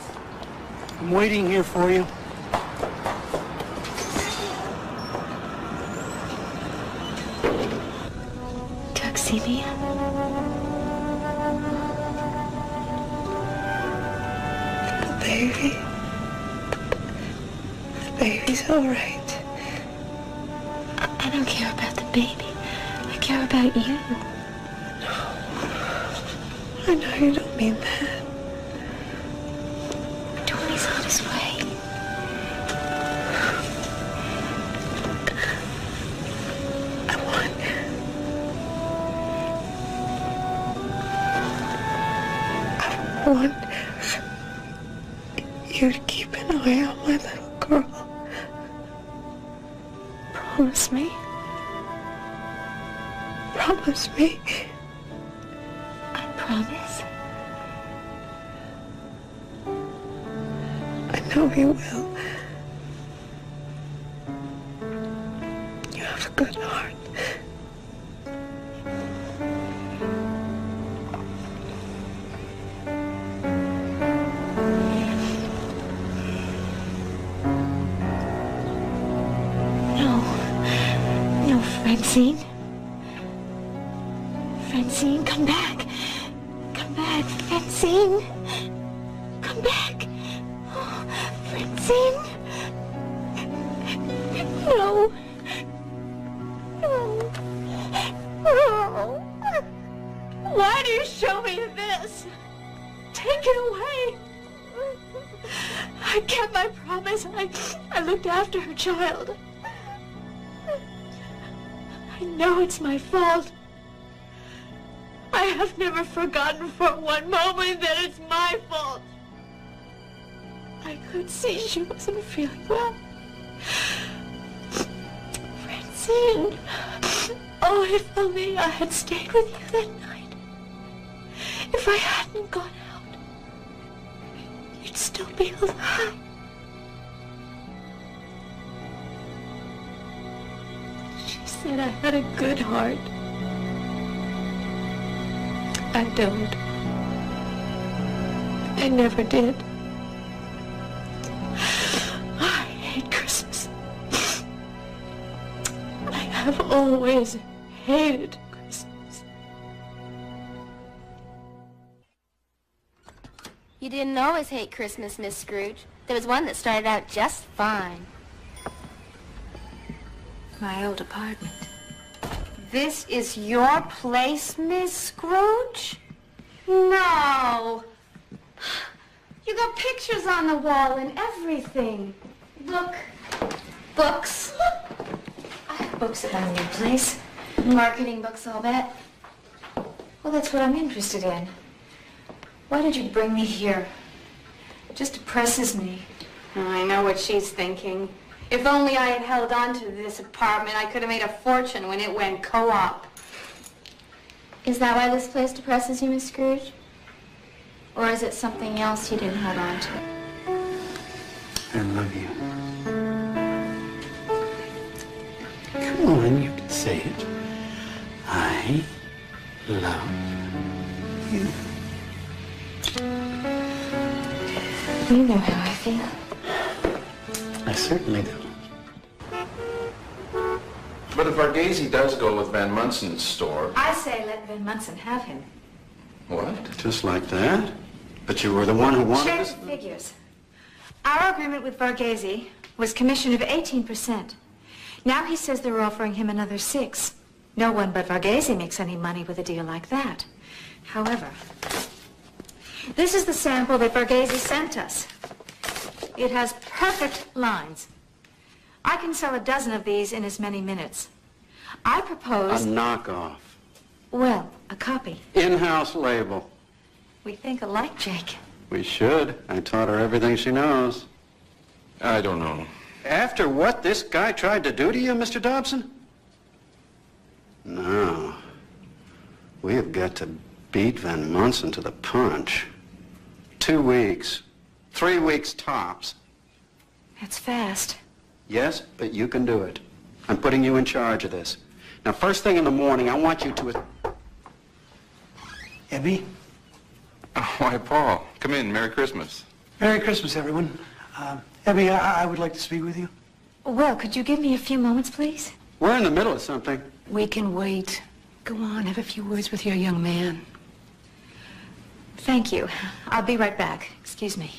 [SPEAKER 16] I'm waiting here for you.
[SPEAKER 3] Doug, see me?
[SPEAKER 17] The baby. The baby's all right.
[SPEAKER 3] I don't care about the baby. I care about you.
[SPEAKER 17] I know you don't mean that.
[SPEAKER 3] Tony's on his way.
[SPEAKER 17] I want you to keep an eye on my little girl. Promise me. Promise me.
[SPEAKER 3] I promise.
[SPEAKER 17] I know you will. You have a good heart.
[SPEAKER 3] No, Francine. Francine, come back. Come back, Francine. Come back. Oh, Francine. No. No. Why do you show me this? Take it away. I kept my promise. I looked after her child. I know it's my fault. I have never forgotten for one moment that it's my fault. I could see she wasn't feeling well. Francine. Oh, if only I had stayed with you that night. If I hadn't gone out, you'd still be alive.
[SPEAKER 17] said I had a good heart. I don't. I never did. I hate Christmas. I have always hated Christmas.
[SPEAKER 2] You didn't always hate Christmas, Miss Scrooge. There was one that started out just fine.
[SPEAKER 3] My old apartment. This is your place, Miss Scrooge? No. You got pictures on the wall and everything. Look. Books. I have books at my new place. Marketing books, I'll bet. Well, that's what I'm interested in. Why did you bring me here? It just depresses me.
[SPEAKER 4] I know what she's thinking. If only I had held on to this apartment, I could have made a fortune when it went co-op.
[SPEAKER 2] Is that why this place depresses you, Miss Scrooge? Or is it something else you didn't hold on to?
[SPEAKER 11] I love you. Come on, you can say it. I love you.
[SPEAKER 3] You know how I feel.
[SPEAKER 11] I certainly do.
[SPEAKER 15] But if Varghese does go with Van Munson's store...
[SPEAKER 3] I say let Van Munson have him.
[SPEAKER 15] What?
[SPEAKER 11] Just like that? But you were the one who wanted
[SPEAKER 3] Check
[SPEAKER 11] this?
[SPEAKER 3] the figures. Our agreement with Varghese was commission of 18%. Now he says they're offering him another 6%. No one but Varghese makes any money with a deal like that. However, this is the sample that Varghese sent us. It has perfect lines. I can sell a dozen of these in as many minutes. I propose...
[SPEAKER 11] A knockoff.
[SPEAKER 3] Well, a copy.
[SPEAKER 11] In-house label.
[SPEAKER 3] We think alike, Jake.
[SPEAKER 11] We should. I taught her everything she knows.
[SPEAKER 15] I don't know.
[SPEAKER 11] After what this guy tried to do to you, Mr. Dobson? No. We have got to beat Van Munson to the punch. 2 weeks. 3 weeks tops.
[SPEAKER 3] That's fast.
[SPEAKER 11] Yes, but you can do it. I'm putting you in charge of this. Now, first thing in the morning, I want you to... Ebbie?
[SPEAKER 15] Oh, why, Paul. Come in. Merry Christmas.
[SPEAKER 16] Merry Christmas, everyone. Ebbie, I would like to speak with you.
[SPEAKER 3] Well, could you give me a few moments, please?
[SPEAKER 11] We're in the middle of something.
[SPEAKER 14] We can wait. Go on, have a few words with your young man.
[SPEAKER 3] Thank you. I'll be right back. Excuse me.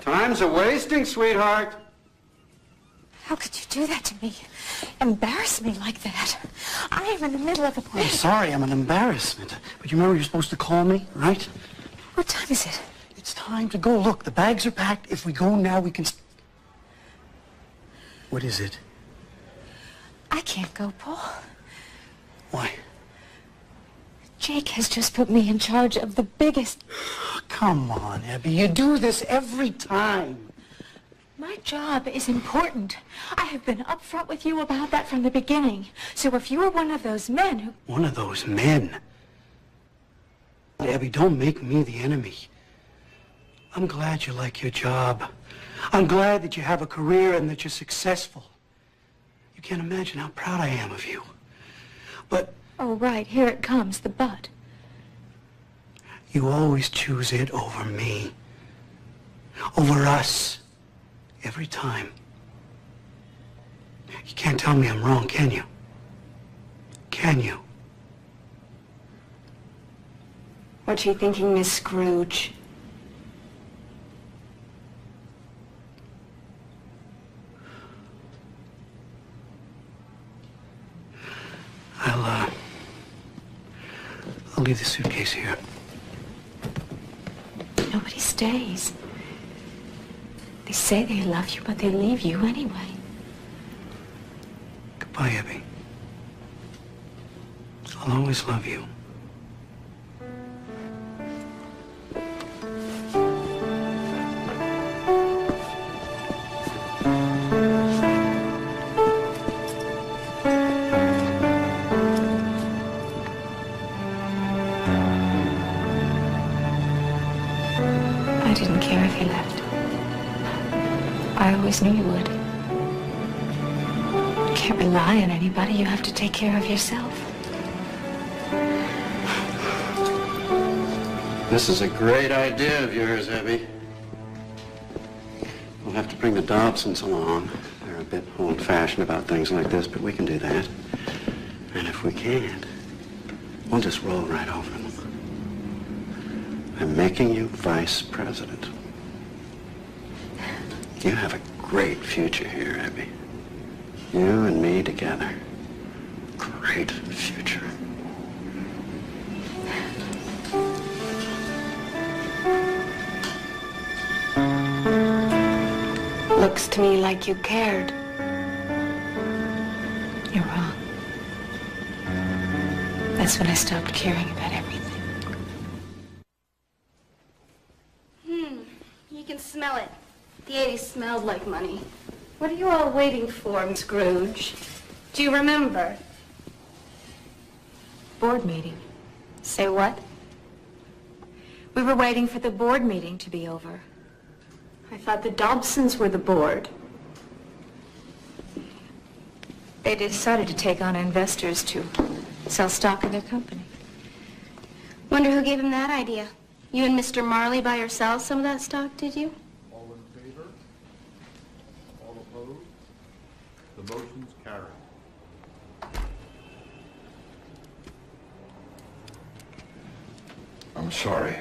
[SPEAKER 11] Time's a-wasting, sweetheart.
[SPEAKER 3] How could you do that to me? Embarrass me like that? I am in the middle of a
[SPEAKER 16] I'm
[SPEAKER 3] play.
[SPEAKER 16] sorry, I'm an embarrassment. But you remember you're supposed to call me, right?
[SPEAKER 3] What time is it?
[SPEAKER 16] It's time to go. Look, the bags are packed. If we go now, we can... What is it?
[SPEAKER 3] I can't go, Paul.
[SPEAKER 16] Why?
[SPEAKER 3] Jake has just put me in charge of the biggest...
[SPEAKER 16] Come on, Ebbie. You do this every time.
[SPEAKER 3] My job is important. I have been upfront with you about that from the beginning. So if you are one of those men who...
[SPEAKER 16] One of those men? Ebbie, don't make me the enemy. I'm glad you like your job. I'm glad that you have a career and that you're successful. You can't imagine how proud I am of you. But...
[SPEAKER 3] Oh, right. Here it comes, the but.
[SPEAKER 16] You always choose it over me. Over us. Every time. You can't tell me I'm wrong, can you? Can you?
[SPEAKER 4] What's she thinking, Miss Scrooge?
[SPEAKER 16] I'll leave the suitcase here.
[SPEAKER 3] Nobody stays. They say they love you, but they leave you anyway.
[SPEAKER 16] Goodbye, Ebbie. I'll always love you.
[SPEAKER 3] I didn't care if he left. I always knew you would. can't rely on anybody. You have to take care of yourself.
[SPEAKER 11] This is a great idea of yours, Ebbie. We'll have to bring the Dobsons along. They're a bit old-fashioned about things like this, but we can do that. And if we can't, we'll just roll right over them. I'm making you vice president. You have a great future here, Ebbie. You and me together. Great future.
[SPEAKER 8] Looks to me like you cared.
[SPEAKER 3] You're wrong. That's when I stopped caring about everything.
[SPEAKER 2] You can smell it. The 80s smelled like money. What are you all waiting for, Miss Scrooge? Do you remember?
[SPEAKER 3] Board meeting.
[SPEAKER 2] Say what?
[SPEAKER 3] We were waiting for the board meeting to be over.
[SPEAKER 2] I thought the Dobsons were the board.
[SPEAKER 3] They decided to take on investors to sell stock in their company.
[SPEAKER 2] Wonder who gave him that idea. You and Mr. Marley by yourselves some of that stock, did you?
[SPEAKER 7] All in favor? All opposed? The motion's carried.
[SPEAKER 15] I'm sorry.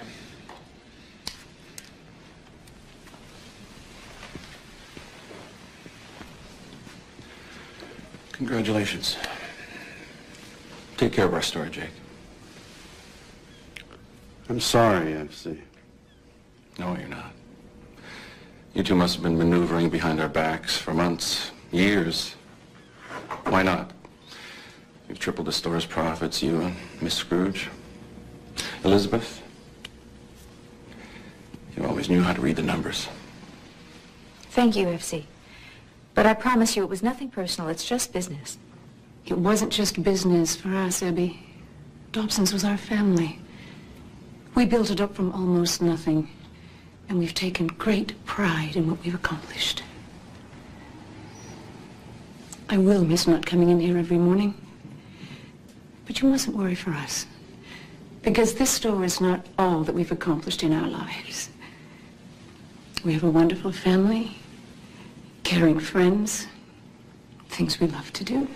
[SPEAKER 15] Congratulations. Take care of our story, Jake.
[SPEAKER 11] I'm sorry, FC.
[SPEAKER 15] No, you're not. You two must have been maneuvering behind our backs for months, years. Why not? You've tripled the store's profits, you and Miss Scrooge. Elizabeth, you always knew how to read the numbers.
[SPEAKER 3] Thank you, FC. But I promise you it was nothing personal. It's just business.
[SPEAKER 14] It wasn't just business for us, Ebbie. Dobson's was our family. We built it up from almost nothing, and we've taken great pride in what we've accomplished. I will miss not coming in here every morning, but you mustn't worry for us, because this store is not all that we've accomplished in our lives. We have a wonderful family, caring friends, things we love to do,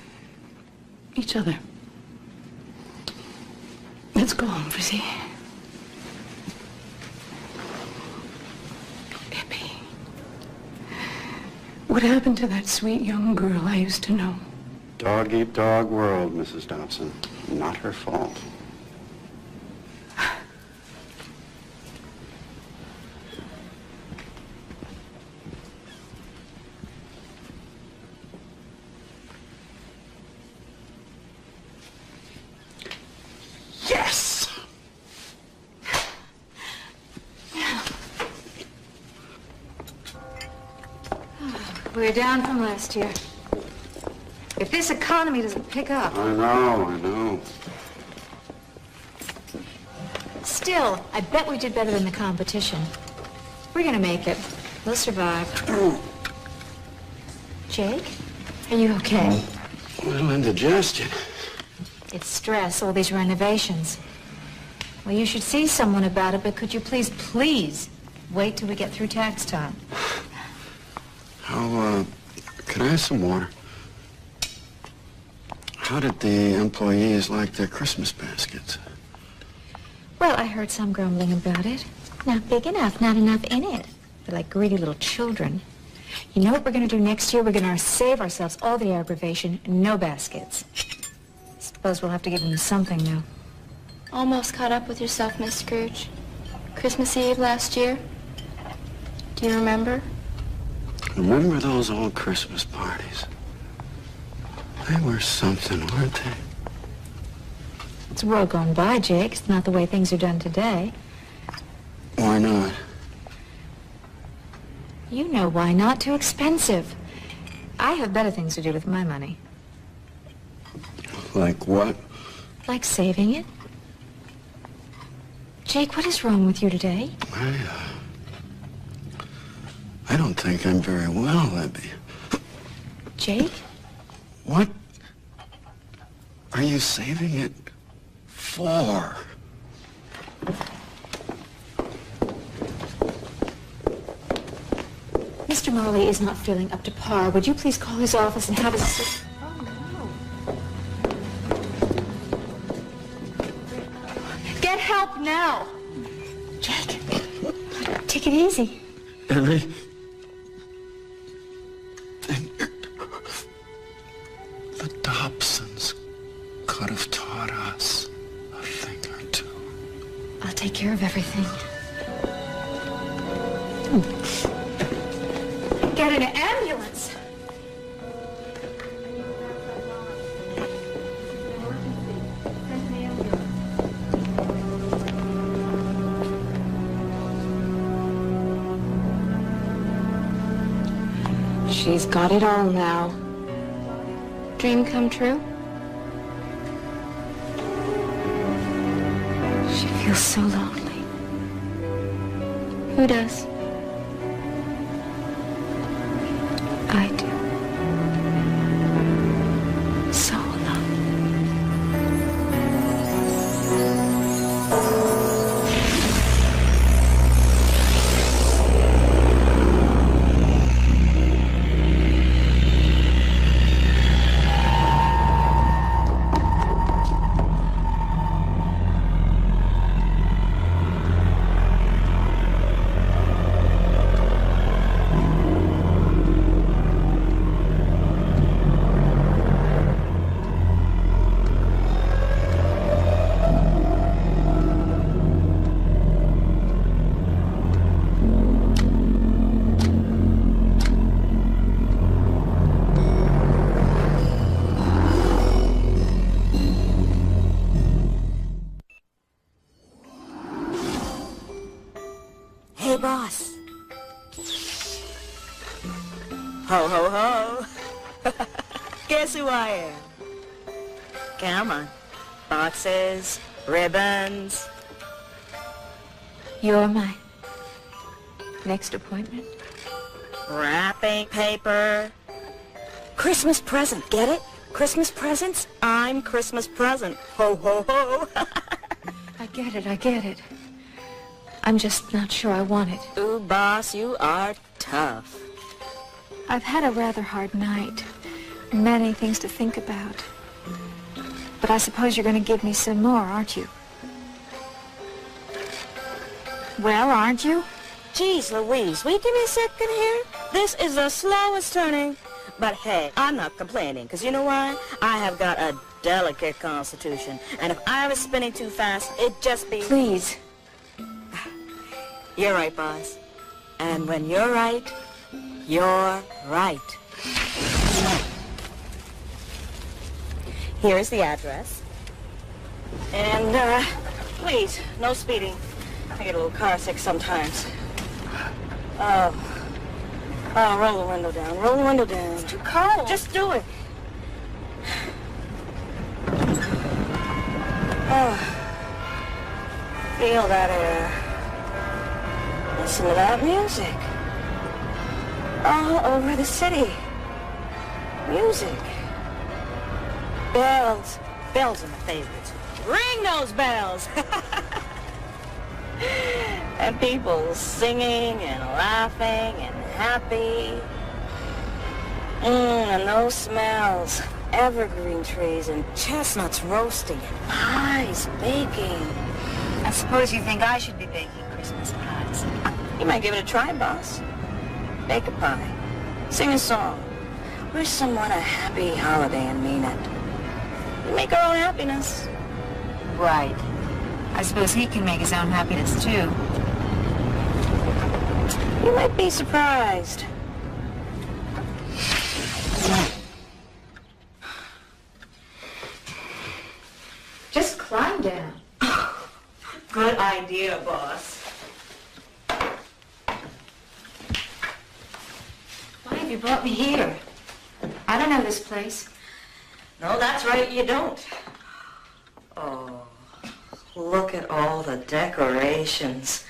[SPEAKER 14] each other. Let's go home, Frizzy. Ebbie, what happened to that sweet young girl I used to know?
[SPEAKER 11] Dog-eat-dog world, Mrs. Dobson. Not her fault. Yes!
[SPEAKER 3] We're down from last year. If this economy doesn't pick up...
[SPEAKER 11] I know.
[SPEAKER 3] Still, I bet we did better than the competition. We're gonna make it. We'll survive. Jake, are you okay?
[SPEAKER 11] Well, indigestion.
[SPEAKER 3] It's stress, all these renovations. Well, you should see someone about it, but could you please wait till we get through tax time?
[SPEAKER 11] Could I have some water? How did the employees like their Christmas baskets?
[SPEAKER 3] Well, I heard some grumbling about it. Not big enough, not enough in it. They're like greedy little children. You know what we're going to do next year? We're going to save ourselves all the aggravation, no baskets. Suppose we'll have to give them something now.
[SPEAKER 2] Almost caught up with yourself, Miss Scrooge. Christmas Eve last year. Do you remember?
[SPEAKER 11] Remember those old Christmas parties? They were something, weren't they?
[SPEAKER 3] It's a world gone by, Jake. It's not the way things are done today.
[SPEAKER 11] Why not?
[SPEAKER 3] You know why not. Too expensive. I have better things to do with my money.
[SPEAKER 11] Like what?
[SPEAKER 3] Like saving it. Jake, what is wrong with you today?
[SPEAKER 11] I don't think I'm very well, Ebbie.
[SPEAKER 3] Jake?
[SPEAKER 11] What are you saving it for?
[SPEAKER 3] Mr. Marley is not feeling up to par. Would you please call his office and have his... Get help now! Jake, take it easy.
[SPEAKER 11] Ebbie, the Dobsons could have taught us a thing or two.
[SPEAKER 3] I'll take care of everything. Get an ambulance.
[SPEAKER 8] She's got it all now. Dream come true?
[SPEAKER 3] She feels so lonely.
[SPEAKER 8] Who does?
[SPEAKER 3] I do. So alone.
[SPEAKER 12] Hey, boss. Ho, ho, ho. Guess who I am? Come on. Boxes, ribbons.
[SPEAKER 3] You're my next appointment.
[SPEAKER 12] Wrapping paper. Christmas present, get it? Christmas presents? I'm Christmas present. Ho, ho, ho.
[SPEAKER 3] I get it, I get it. I'm just not sure I want it.
[SPEAKER 12] Ooh, boss, you are tough.
[SPEAKER 3] I've had a rather hard night. Many things to think about. But I suppose you're going to give me some more, aren't you? Well, aren't you?
[SPEAKER 12] Jeez Louise, will you give me a second here? This is the slowest turning. But hey, I'm not complaining, because you know why? I have got a delicate constitution. And if I was spinning too fast, it'd just be...
[SPEAKER 3] Please.
[SPEAKER 12] You're right, boss. And when you're right, you're right. Here's the address. And, please, no speeding. I get a little car sick sometimes. Oh, roll the window down. Roll the window down. It's too cold. Just do it. Oh, feel that air. Listen to that music. All over the city. Music. Bells. Bells are my favorites. Ring those bells! And people singing and laughing and happy. And those smells. Evergreen trees and chestnuts roasting and pies baking. I suppose you think I should be baking Christmas pies. You might give it a try, boss. Bake a pie. Sing a song. Wish someone a happy holiday and mean it. We make our own happiness.
[SPEAKER 3] Right. I suppose he can make his own happiness, too.
[SPEAKER 12] You might be surprised.
[SPEAKER 3] Just climb down.
[SPEAKER 12] Good idea, boss.
[SPEAKER 3] Why have you brought me here? I don't know this place.
[SPEAKER 12] No, that's right, you don't. Oh, look at all the decorations.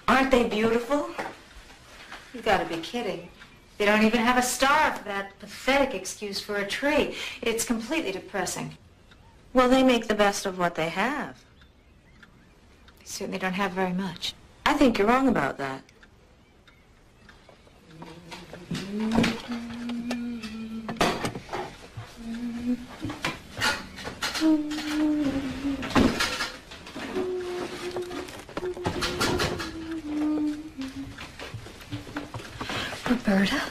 [SPEAKER 12] Aren't they beautiful?
[SPEAKER 3] You gotta be kidding. They don't even have a star for that pathetic excuse for a tree. It's completely depressing.
[SPEAKER 12] Well, they make the best of what they have.
[SPEAKER 3] They certainly don't have very much.
[SPEAKER 12] I think you're wrong about that.
[SPEAKER 3] Roberta?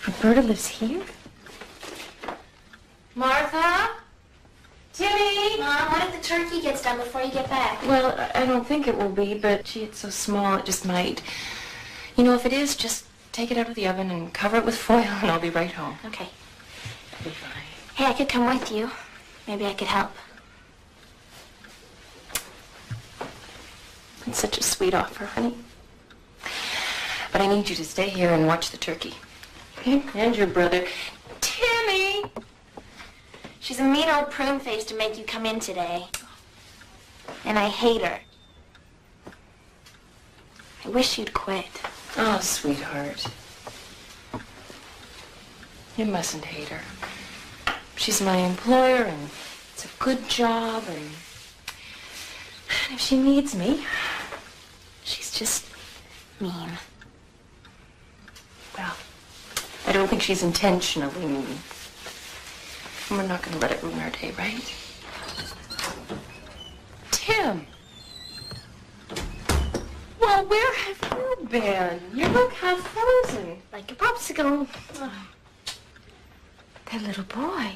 [SPEAKER 3] Roberta lives here?
[SPEAKER 8] Martha? Timmy?
[SPEAKER 13] Mom, what if the turkey gets done before you get back?
[SPEAKER 8] Well, I don't think it will be, but gee, it's so small it just might. You know, if it is, just take it out of the oven and cover it with foil and I'll be right home.
[SPEAKER 13] Okay.
[SPEAKER 8] Goodbye.
[SPEAKER 13] Hey, I could come with you. Maybe I could help.
[SPEAKER 8] It's such a sweet offer, honey. But I need you to stay here and watch the turkey. Okay? And your brother. Timmy!
[SPEAKER 13] She's a mean old prune face to make you come in today. And I hate her. I wish you'd quit.
[SPEAKER 8] Oh, sweetheart. You mustn't hate her. She's my employer, and it's a good job, and if she needs me, she's just mean. Well, I don't think she's intentionally mean. And we're not going to let it ruin our day, right? Tim! Well, where have you been? You look half frozen.
[SPEAKER 13] Like a popsicle.
[SPEAKER 8] Oh.
[SPEAKER 13] That little boy.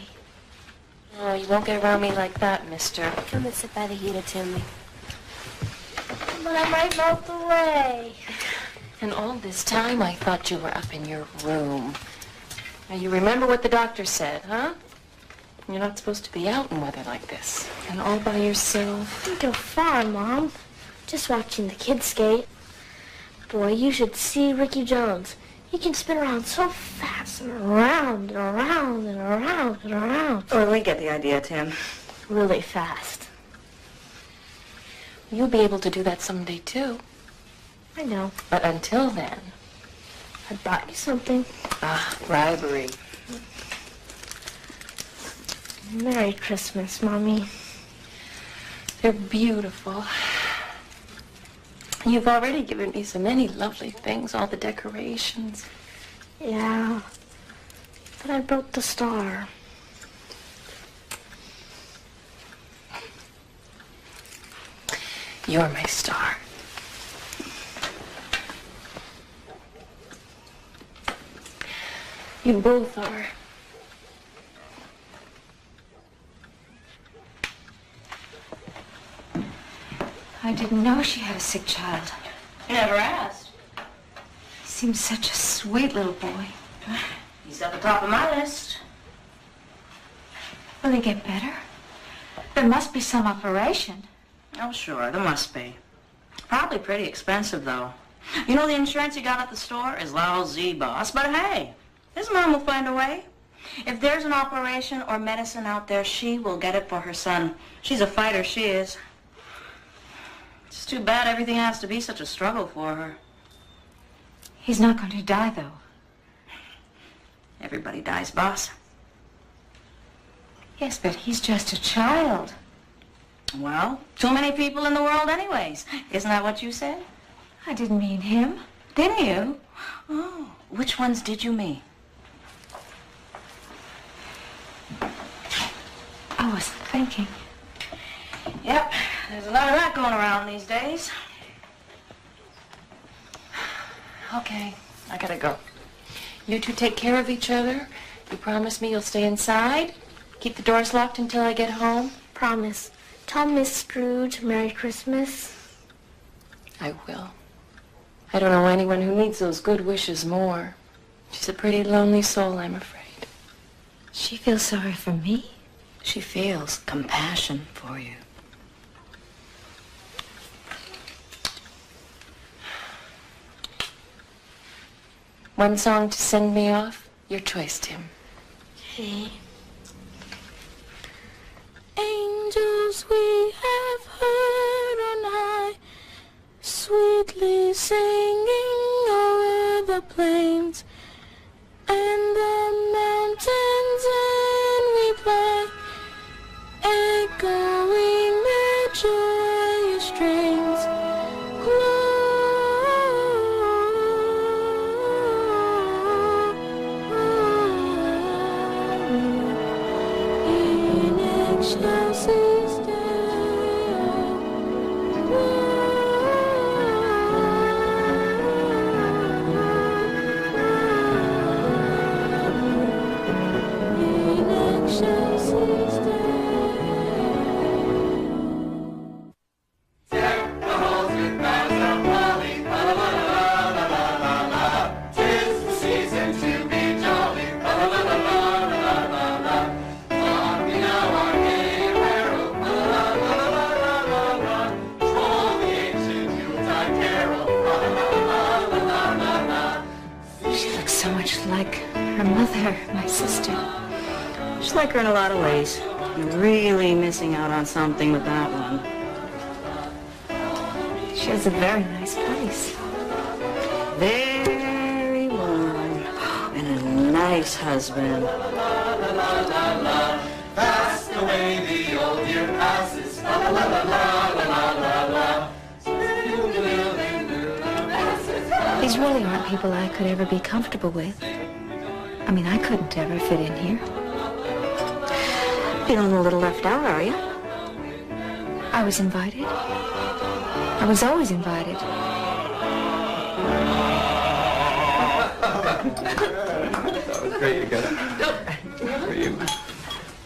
[SPEAKER 8] Oh, you won't get around me like that, mister.
[SPEAKER 13] Come and sit by the heater, Timmy. But I might melt away.
[SPEAKER 8] And all this time, I thought you were up in your room. Now, you remember what the doctor said, huh? You're not supposed to be out in weather like this. And all by yourself.
[SPEAKER 13] Don't go far, Mom. Just watching the kids skate. Boy, you should see Ricky Jones. He can spin around so fast and around and around and around and around.
[SPEAKER 12] Well, we get the idea, Tim.
[SPEAKER 13] Really fast.
[SPEAKER 8] You'll be able to do that someday, too.
[SPEAKER 13] I know.
[SPEAKER 8] But until then...
[SPEAKER 13] I brought you something.
[SPEAKER 8] Ah, bribery.
[SPEAKER 13] Merry Christmas, Mommy.
[SPEAKER 8] They're beautiful. You've already given me so many lovely things, all the decorations.
[SPEAKER 13] Yeah. But I broke the star.
[SPEAKER 8] You're my star. You both are.
[SPEAKER 3] I didn't know she had a sick child.
[SPEAKER 12] You never asked.
[SPEAKER 3] He seems such a sweet little boy.
[SPEAKER 12] He's at the top of my list.
[SPEAKER 3] Will he get better? There must be some operation.
[SPEAKER 12] Oh, sure, there must be. Probably pretty expensive, though. You know the insurance you got at the store is lousy, boss, but hey, his mom will find a way. If there's an operation or medicine out there, she will get it for her son. She's a fighter, she is. It's too bad everything has to be such a struggle for her.
[SPEAKER 3] He's not going to die, though.
[SPEAKER 12] Everybody dies, boss.
[SPEAKER 3] Yes, but he's just a child.
[SPEAKER 12] Well, too many people in the world anyways. Isn't that what you said?
[SPEAKER 3] I didn't mean him.
[SPEAKER 12] Didn't you? Oh, which ones did you mean?
[SPEAKER 3] I wasn't thinking.
[SPEAKER 12] Yep, there's a lot of that going around these days.
[SPEAKER 8] Okay, I gotta go. You two take care of each other. You promise me you'll stay inside? Keep the doors locked until I get home?
[SPEAKER 13] Promise. Tell Miss Scrooge Merry Christmas.
[SPEAKER 8] I will. I don't know anyone who needs those good wishes more. She's a pretty lonely soul, I'm afraid.
[SPEAKER 3] She feels sorry for me.
[SPEAKER 12] She feels compassion for you.
[SPEAKER 8] One song to send me off? Your choice, Tim.
[SPEAKER 13] Okay.
[SPEAKER 17] Angels we have heard on high, sweetly singing over the plains,
[SPEAKER 3] much like her mother, my sister.
[SPEAKER 12] She's like her in a lot of ways. You're really missing out on something with that one.
[SPEAKER 3] She has a very nice place.
[SPEAKER 12] Very warm. And a nice husband.
[SPEAKER 18] That's the way the old year passes. La la la la la la la la.
[SPEAKER 3] These really aren't people I could ever be comfortable with. I mean, I couldn't ever fit in here.
[SPEAKER 12] Feeling a little left out, are you?
[SPEAKER 3] I was invited. I was always invited.
[SPEAKER 15] That was great. You got it. For you.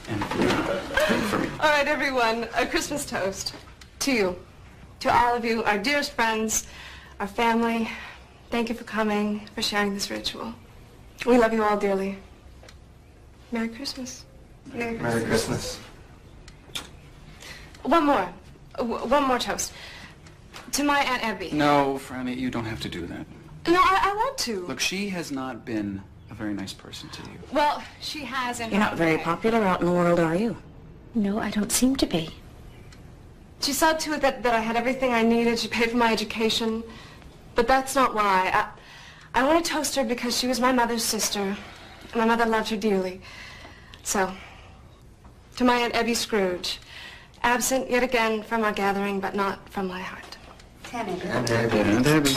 [SPEAKER 15] And for me.
[SPEAKER 8] All right, everyone, a Christmas toast. To you. To all of you, our dearest friends, our family. Thank you for coming, for sharing this ritual. We love you all dearly. Merry Christmas. Merry Christmas.
[SPEAKER 15] Merry Christmas.
[SPEAKER 8] One more toast. To my Aunt Ebbie.
[SPEAKER 19] No, Franny, you don't have to do that.
[SPEAKER 8] No, I want to.
[SPEAKER 19] Look, she has not been a very nice person to you.
[SPEAKER 8] Well, she has in
[SPEAKER 12] You're not very popular out in the world, are you?
[SPEAKER 3] No, I don't seem to be.
[SPEAKER 8] She saw to it that I had everything I needed. She paid for my education. But that's not why. I want to toast her because she was my mother's sister. And my mother loved her dearly. So, to my Aunt Ebbie Scrooge, absent yet again from our gathering, but not from my heart.
[SPEAKER 3] Aunt Ebbie.
[SPEAKER 19] Aunt Ebbie. Aunt Ebbie.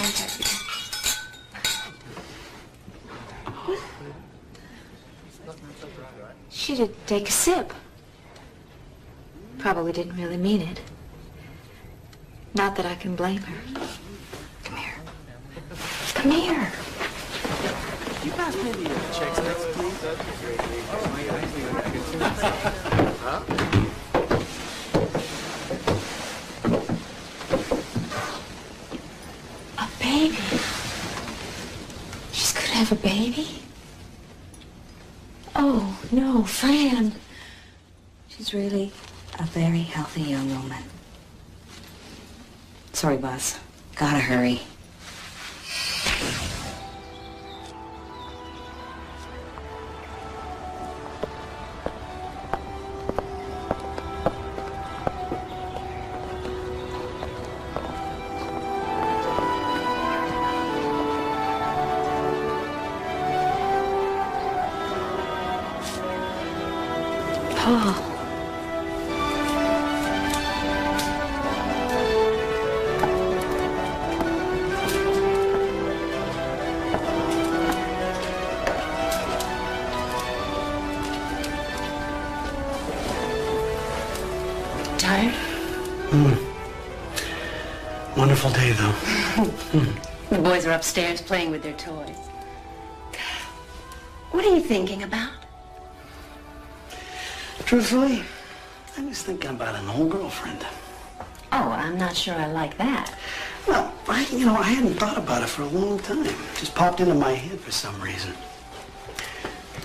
[SPEAKER 3] She did take a sip. Probably didn't really mean it. Not that I can blame her. Come here. Come here.
[SPEAKER 18] You guys pay the checks next, please? Huh?
[SPEAKER 3] A baby. She's gonna have a baby? Oh, no, Fran.
[SPEAKER 12] She's really a very healthy young woman. Sorry, boss. Gotta hurry.
[SPEAKER 3] Paul. Tired?
[SPEAKER 16] Wonderful day, though.
[SPEAKER 14] The boys are upstairs playing with their toys. What are you thinking about?
[SPEAKER 16] Truthfully, I was thinking about an old girlfriend.
[SPEAKER 14] Oh, I'm not sure I like that.
[SPEAKER 16] Well, I hadn't thought about it for a long time. It just popped into my head for some reason.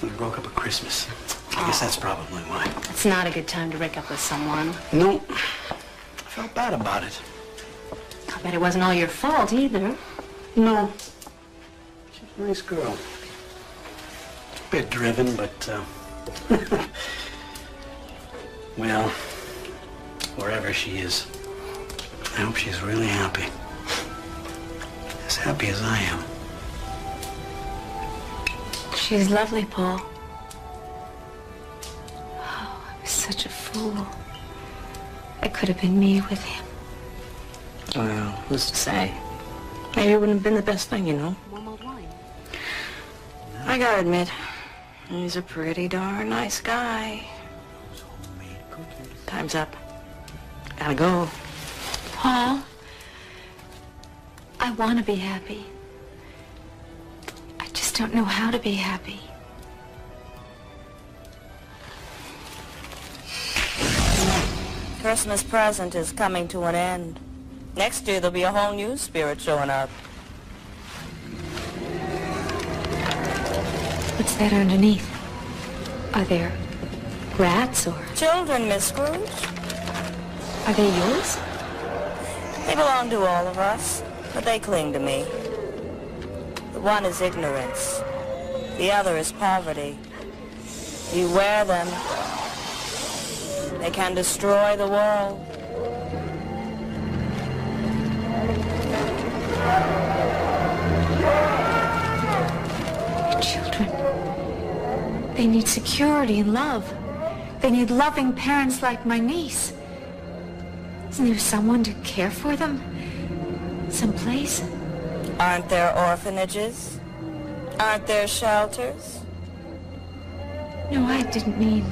[SPEAKER 16] We broke up at Christmas. I guess that's probably why.
[SPEAKER 14] It's not a good time to break up with someone.
[SPEAKER 16] No, I felt bad about it.
[SPEAKER 14] I bet it wasn't all your fault either.
[SPEAKER 16] No. She's a nice girl. A bit driven, but, well, wherever she is, I hope she's really happy. As happy as I am.
[SPEAKER 3] She's lovely, Paul. Oh, I was such a fool. It could have been me with him.
[SPEAKER 12] Well, who's to say? Maybe it wouldn't have been the best thing, you know. I gotta admit, he's a pretty darn nice guy. Time's up. Gotta go.
[SPEAKER 3] Paul, I want to be happy. I just don't know how to be happy.
[SPEAKER 12] Christmas present is coming to an end. Next year, there'll be a whole new spirit showing up.
[SPEAKER 3] What's that underneath? Are there rats or...
[SPEAKER 12] Children, Miss Scrooge.
[SPEAKER 3] Are they yours?
[SPEAKER 12] They belong to all of us, but they cling to me. The one is ignorance. The other is poverty. You wear them, they can destroy the world.
[SPEAKER 3] Children, they need security and love. They need loving parents like my niece. Isn't there someone to care for them? Someplace?
[SPEAKER 12] Aren't there orphanages? Aren't there shelters?
[SPEAKER 3] No, I didn't mean...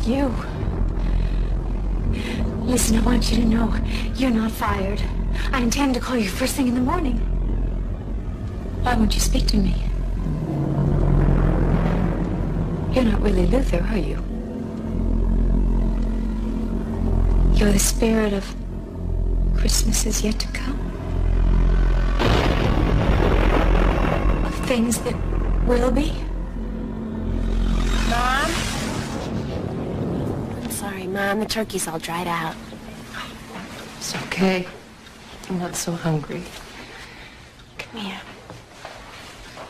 [SPEAKER 3] You. Listen, I want you to know you're not fired. I intend to call you first thing in the morning. Why won't you speak to me? You're not really Luther, are you? You're the spirit of Christmas is yet to come. Of things that will be.
[SPEAKER 4] Mom? Sorry, Mom, the turkey's all dried out.
[SPEAKER 8] It's okay. I'm not so hungry.
[SPEAKER 4] Come here.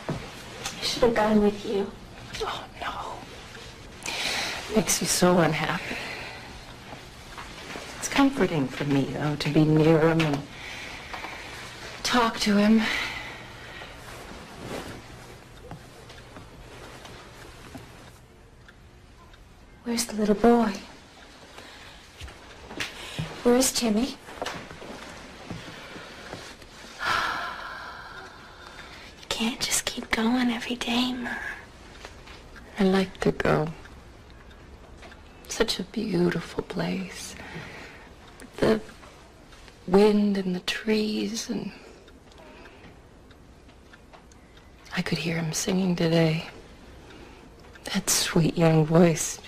[SPEAKER 4] I should have gone with you.
[SPEAKER 8] Oh, no. Makes you so unhappy. It's comforting for me, though, to be near him and talk to him.
[SPEAKER 3] Where's the little boy? Where's Timmy?
[SPEAKER 4] You can't just keep going every day, Mom.
[SPEAKER 8] I like to go. Such a beautiful place. The wind and the trees, and I could hear him singing today. That sweet young voice.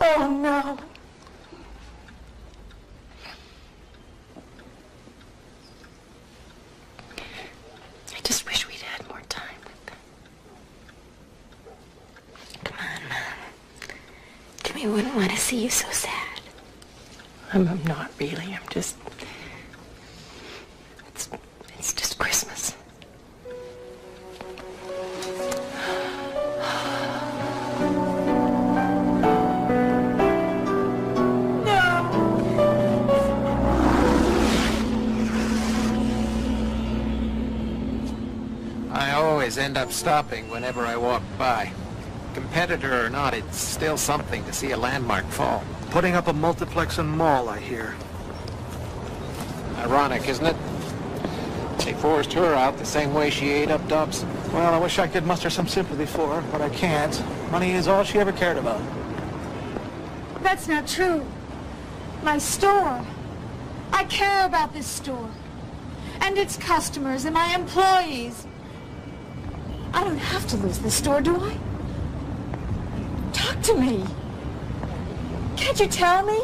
[SPEAKER 3] Oh, no.
[SPEAKER 8] I just wish we'd had more time with them.
[SPEAKER 4] Come on, Mom. Timmy wouldn't want to see you so sad.
[SPEAKER 8] I'm not really. I'm just... It's just Christmas.
[SPEAKER 1] I always end up stopping whenever I walk by. Competitor or not, it's still something to see a landmark fall.
[SPEAKER 6] Putting up a multiplex and mall, I hear.
[SPEAKER 1] Ironic, isn't it? They forced her out the same way she ate up Dobson.
[SPEAKER 6] Well, I wish I could muster some sympathy for her, but I can't. Money is all she ever cared about.
[SPEAKER 3] That's not true. My store. I care about this store. And its customers and my employees. I don't have to lose this store, do I? Talk to me. Can't you tell me?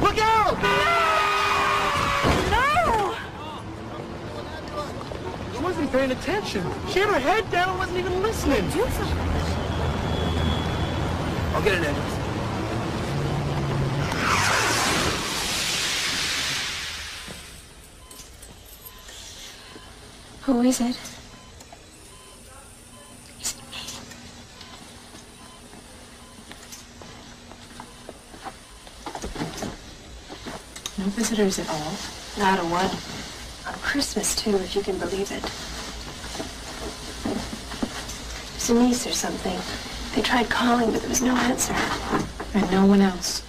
[SPEAKER 6] Look out!
[SPEAKER 3] No!
[SPEAKER 6] She wasn't paying attention. She had her head down and wasn't even listening. I'll get an ambulance.
[SPEAKER 3] Who is it? Is it me?
[SPEAKER 8] No visitors at all? Not a one. On Christmas, too, if you can believe it. It's a niece or something. They tried calling, but there was no answer. And no one else.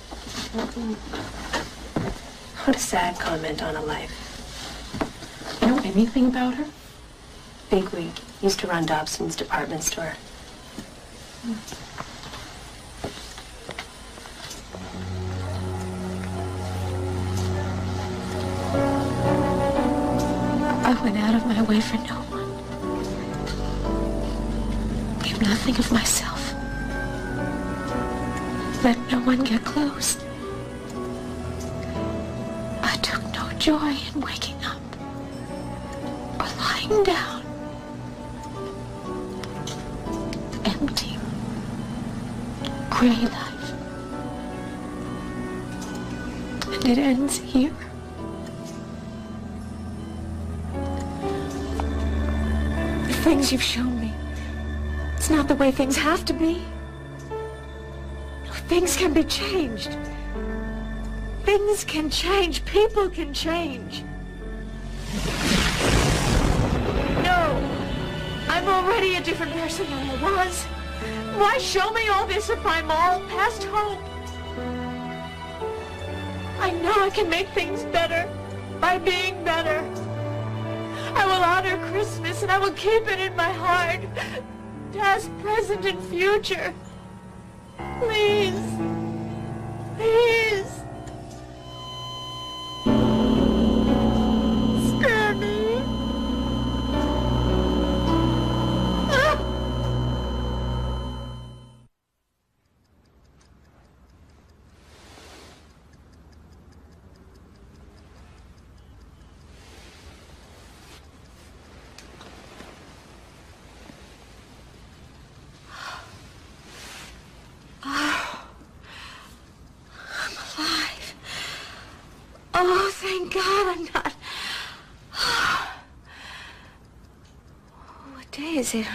[SPEAKER 8] What a sad comment on a life. Know anything about her? Bigwig. Used to run Dobson's department store.
[SPEAKER 3] I went out of my way for no one. Gave nothing of myself. Let no one get close. I took no joy in waking up or lying down. Empty, gray life. And it ends here. The things you've shown me, it's not the way things have to be. No, things can be changed. Things can change. People can change. No, I'm already a different person than I was. Why show me all this if I'm all past hope? I know I can make things better by being better. I will honor Christmas and I will keep it in my heart. Past, present, and future. Please. Please. Spare me. Oh, thank God I'm not. What day is it?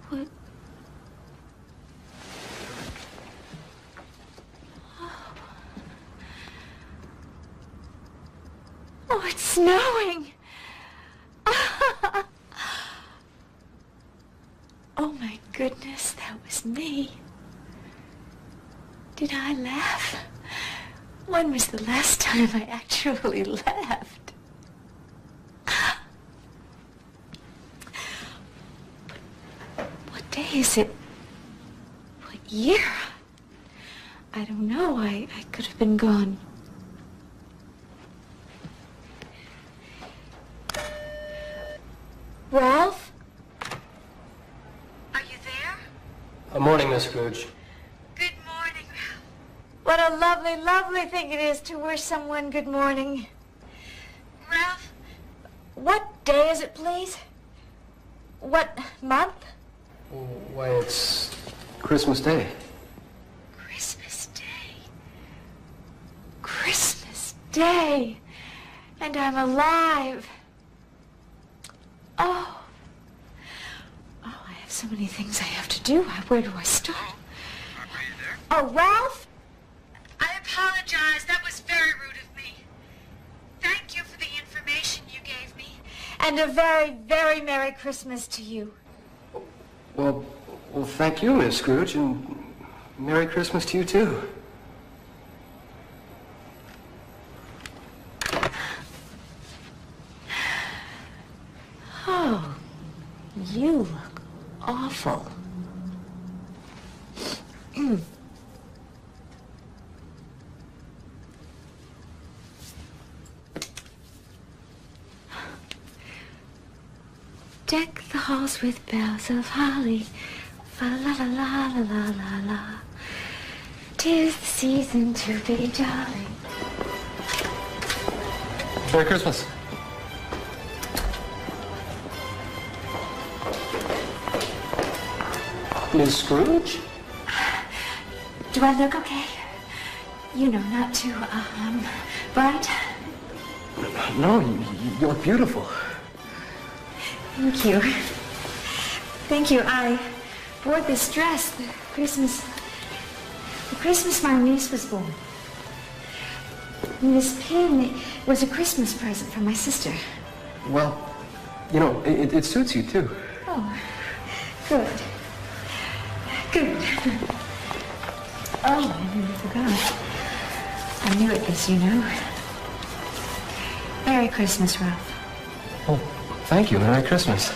[SPEAKER 3] What? Oh, it's snowing. Oh, my goodness, that was me. Did I laugh? When was the last time I actually laughed? What day is it? What year? I don't know. I could have been gone. Ralph? Are you there?
[SPEAKER 9] Good morning, Miss Scrooge.
[SPEAKER 3] What a lovely, lovely thing it is to wish someone good morning. Ralph, what day is it, please? What month?
[SPEAKER 9] Why, it's Christmas Day.
[SPEAKER 3] Christmas Day. Christmas Day. And I'm alive. Oh. Oh, I have so many things I have to do. Where do I start?
[SPEAKER 10] Are you there?
[SPEAKER 3] Oh, Ralph?
[SPEAKER 20] I apologize. That was very rude of me. Thank you for the information you gave me.
[SPEAKER 3] And a very, very Merry Christmas to you.
[SPEAKER 9] Well, thank you, Miss Scrooge, and Merry Christmas to you, too.
[SPEAKER 3] Oh, you look awful. Deck the halls with bells of holly, fa la la la la la la la. 'Tis the season to be jolly.
[SPEAKER 9] Merry Christmas. Miss Scrooge?
[SPEAKER 3] Do I look okay? You know, not too, bright?
[SPEAKER 9] No, you look beautiful.
[SPEAKER 3] Thank you. Thank you. I wore this dress the Christmas my niece was born. And this pin was a Christmas present from my sister.
[SPEAKER 9] Well, you know, it suits you, too.
[SPEAKER 3] Oh, good. Good. Oh, I nearly forgot. I knew it, as you know. Merry Christmas, Ralph.
[SPEAKER 9] Oh, thank you. Merry Christmas.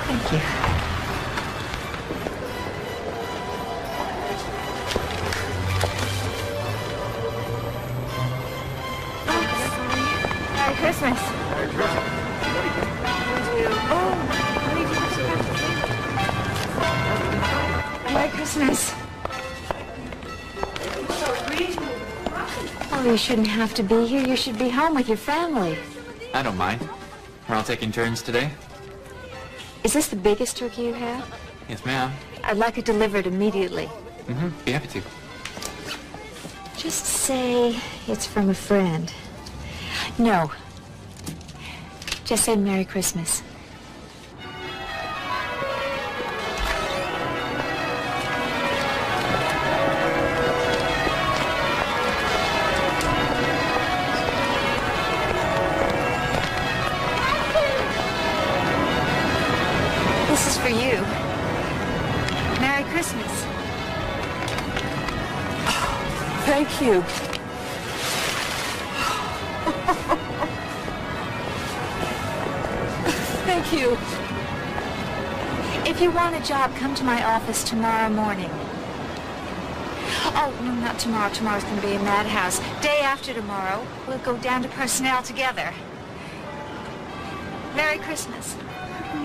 [SPEAKER 3] Thank you.
[SPEAKER 2] Merry Christmas.
[SPEAKER 7] Merry Christmas.
[SPEAKER 3] Merry Christmas. Oh, you shouldn't have to be here. You should be home with your family.
[SPEAKER 21] I don't mind. We're all taking turns today.
[SPEAKER 3] Is this the biggest turkey you have?
[SPEAKER 21] Yes, ma'am.
[SPEAKER 3] I'd like it delivered immediately.
[SPEAKER 21] Be happy to.
[SPEAKER 3] Just say it's from a friend. No. Just say Merry Christmas. This is for you. Merry Christmas.
[SPEAKER 8] Thank you. Thank you.
[SPEAKER 3] If you want a job, come to my office tomorrow morning. Oh, no, not tomorrow. Tomorrow's going to be a madhouse. Day after tomorrow, we'll go down to personnel together. Merry Christmas.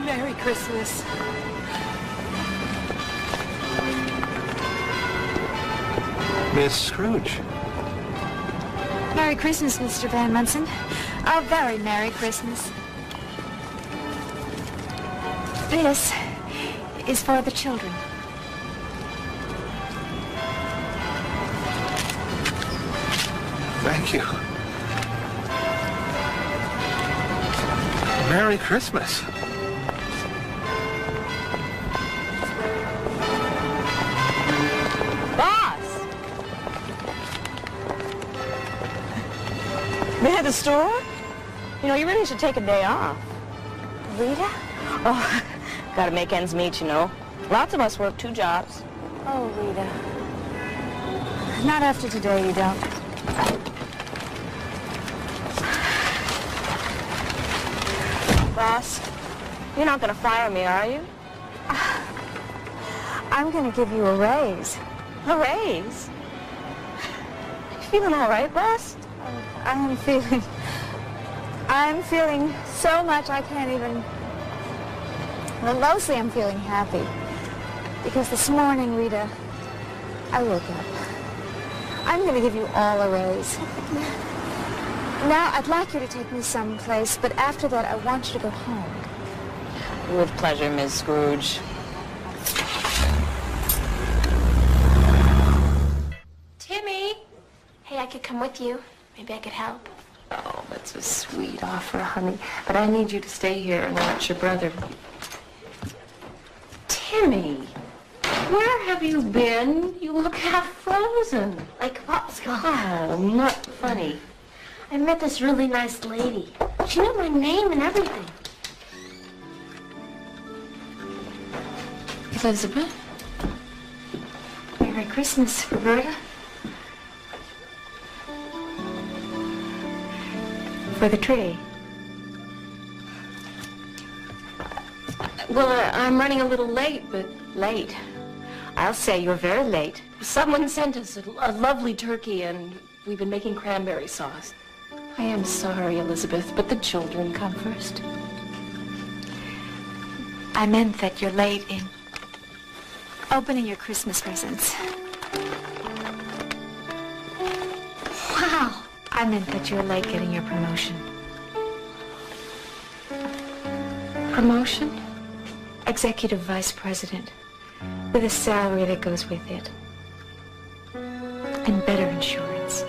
[SPEAKER 8] Merry Christmas.
[SPEAKER 9] Miss Scrooge.
[SPEAKER 3] Merry Christmas, Mr. Van Munson. A very Merry Christmas. This is for the children.
[SPEAKER 9] Thank you. Merry Christmas.
[SPEAKER 12] Boss! Me at the store? You know, you really should take a day off. Rita? Oh, gotta make ends meet, you know. Lots of us work 2 jobs.
[SPEAKER 3] Oh, Rita. Not after today, you don't.
[SPEAKER 12] Boss, you're not gonna fire me, are you?
[SPEAKER 3] I'm going to give you a raise.
[SPEAKER 12] A raise? You feeling all right, boss?
[SPEAKER 3] I'm feeling so much I can't even... Well, mostly I'm feeling happy. Because this morning, Rita, I woke up. I'm going to give you all a raise. Now, I'd like you to take me someplace, but after that, I want you to go home.
[SPEAKER 12] With pleasure, Miss Scrooge.
[SPEAKER 4] Timmy! Hey, I could come with you. Maybe I could help.
[SPEAKER 8] Oh, that's a sweet offer, honey. But I need you to stay here and watch your brother. Timmy, where have you been? You look half frozen.
[SPEAKER 4] Like popsicle.
[SPEAKER 8] Oh, not funny.
[SPEAKER 4] I met this really nice lady. She knew my name and everything.
[SPEAKER 3] Elizabeth? Merry Christmas, Roberta. For the tree.
[SPEAKER 8] Well, I'm running a little late, but late. I'll say you're very late. Someone sent us a lovely turkey, and we've been making cranberry sauce. I am sorry, Elizabeth, but the children come first.
[SPEAKER 3] I meant that you're late in opening your Christmas presents. Wow! I meant that you're late getting your promotion.
[SPEAKER 8] Promotion?
[SPEAKER 3] Executive Vice President, with a salary that goes with it. And better insurance.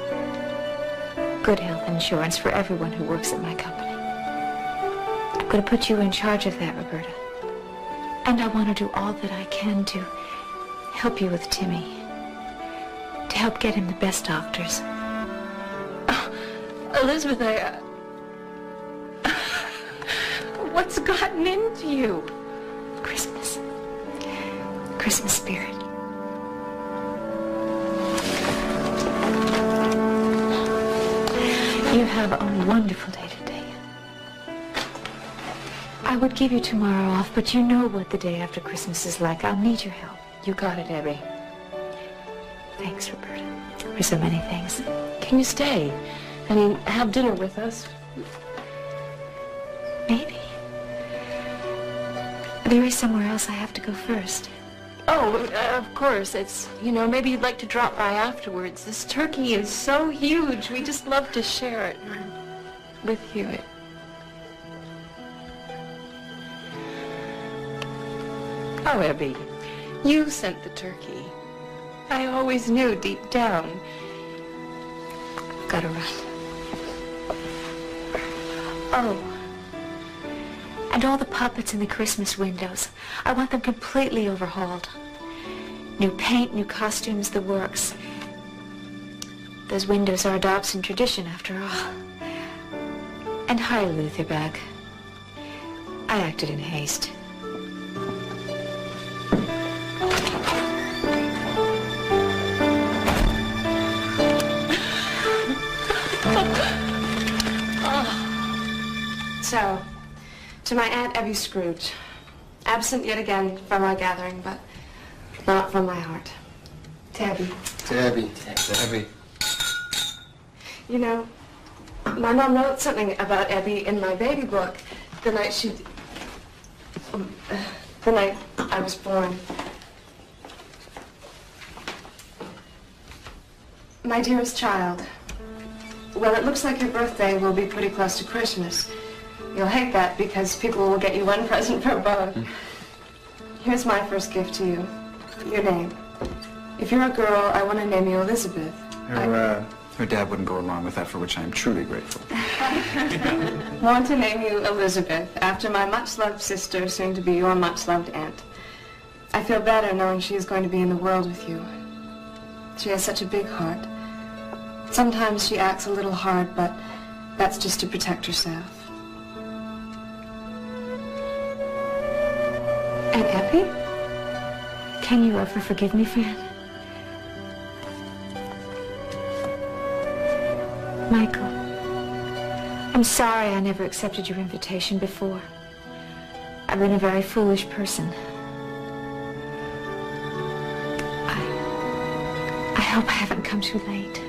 [SPEAKER 3] Good health insurance for everyone who works at my company. I'm going to put you in charge of that, Roberta. And I want to do all that I can to help you with Timmy. To help get him the best doctors.
[SPEAKER 8] Elizabeth, what's gotten into you?
[SPEAKER 3] Christmas. Christmas spirit. You have a wonderful day today. I would give you tomorrow off, but you know what the day after Christmas is like. I'll need your help.
[SPEAKER 8] You got it, Ebbie.
[SPEAKER 3] Thanks, Roberta, for so many things.
[SPEAKER 8] Can you stay and have dinner with us?
[SPEAKER 3] Maybe. There is somewhere else I have to go first.
[SPEAKER 8] Oh, of course. It's, maybe you'd like to drop by afterwards. This turkey is so huge. We just love to share it with you. Oh, Ebbie, you sent the turkey. I always knew deep down.
[SPEAKER 3] Gotta run. Oh. And all the puppets in the Christmas windows. I want them completely overhauled. New paint, new costumes, the works. Those windows are a Dobson tradition, after all. And hi, Lutherbag. I acted in haste.
[SPEAKER 4] So, to my Aunt Ebbie Scrooge, absent yet again from our gathering, but not from my heart. To Ebbie.
[SPEAKER 9] To Ebbie. To Ebbie.
[SPEAKER 4] You know, my mom wrote something about Ebbie in my baby book the night the night I was born. My dearest child, well, it looks like your birthday will be pretty close to Christmas. You'll hate that because people will get you one present for both. Here's my first gift to you. Your name. If you're a girl, I want to name you Elizabeth.
[SPEAKER 19] Her dad wouldn't go along with that, for which I am truly grateful.
[SPEAKER 4] I want to name you Elizabeth, after my much-loved sister, soon to be your much-loved aunt. I feel better knowing she is going to be in the world with you. She has such a big heart. Sometimes she acts a little hard, but that's just to protect herself.
[SPEAKER 3] And Ebbie? Can you ever forgive me, Fran? Michael, I'm sorry I never accepted your invitation before. I've been a very foolish person. I hope I haven't come too late.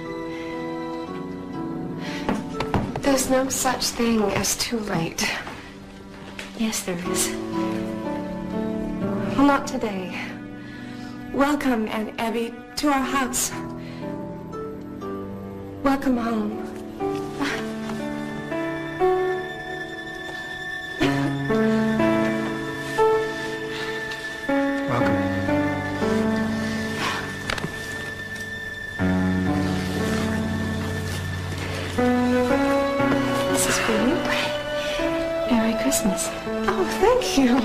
[SPEAKER 4] There's no such thing as too late.
[SPEAKER 3] Yes, there is.
[SPEAKER 4] Well, not today. Welcome, Aunt Ebbie, to our house. Welcome home.
[SPEAKER 3] This is for you. Merry Christmas.
[SPEAKER 4] Oh, thank you.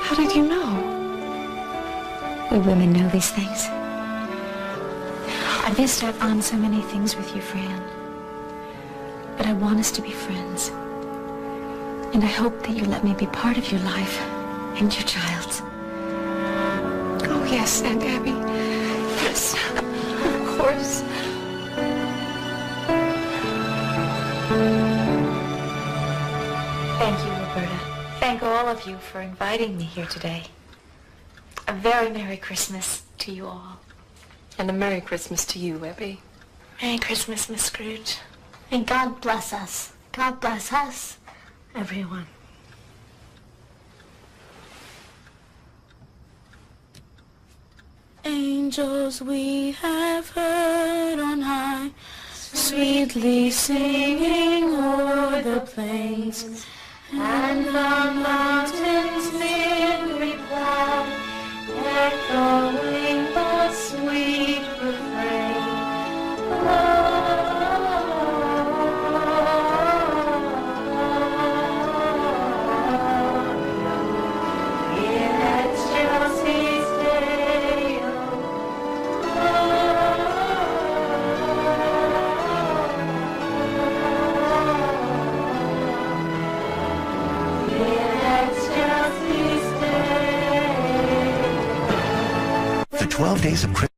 [SPEAKER 4] How did you know?
[SPEAKER 3] We women know these things. I missed out on so many things with you, Fran. But I want us to be friends. And I hope that you let me be part of your life and your child's.
[SPEAKER 4] Oh, yes, Aunt Abby. Yes, of course.
[SPEAKER 3] Thank you, Roberta. Thank all of you for inviting me here today. A very Merry Christmas to you all.
[SPEAKER 8] And a Merry Christmas to you, Ebbie.
[SPEAKER 3] Merry Christmas, Miss Scrooge.
[SPEAKER 13] And God bless us. God bless us, everyone.
[SPEAKER 17] Angels we have heard on high, sweetly singing o'er the plains, and the mountains bid reply, echoing the sweet refrain. In excelsis Deo.
[SPEAKER 10] The 12 days of Christmas.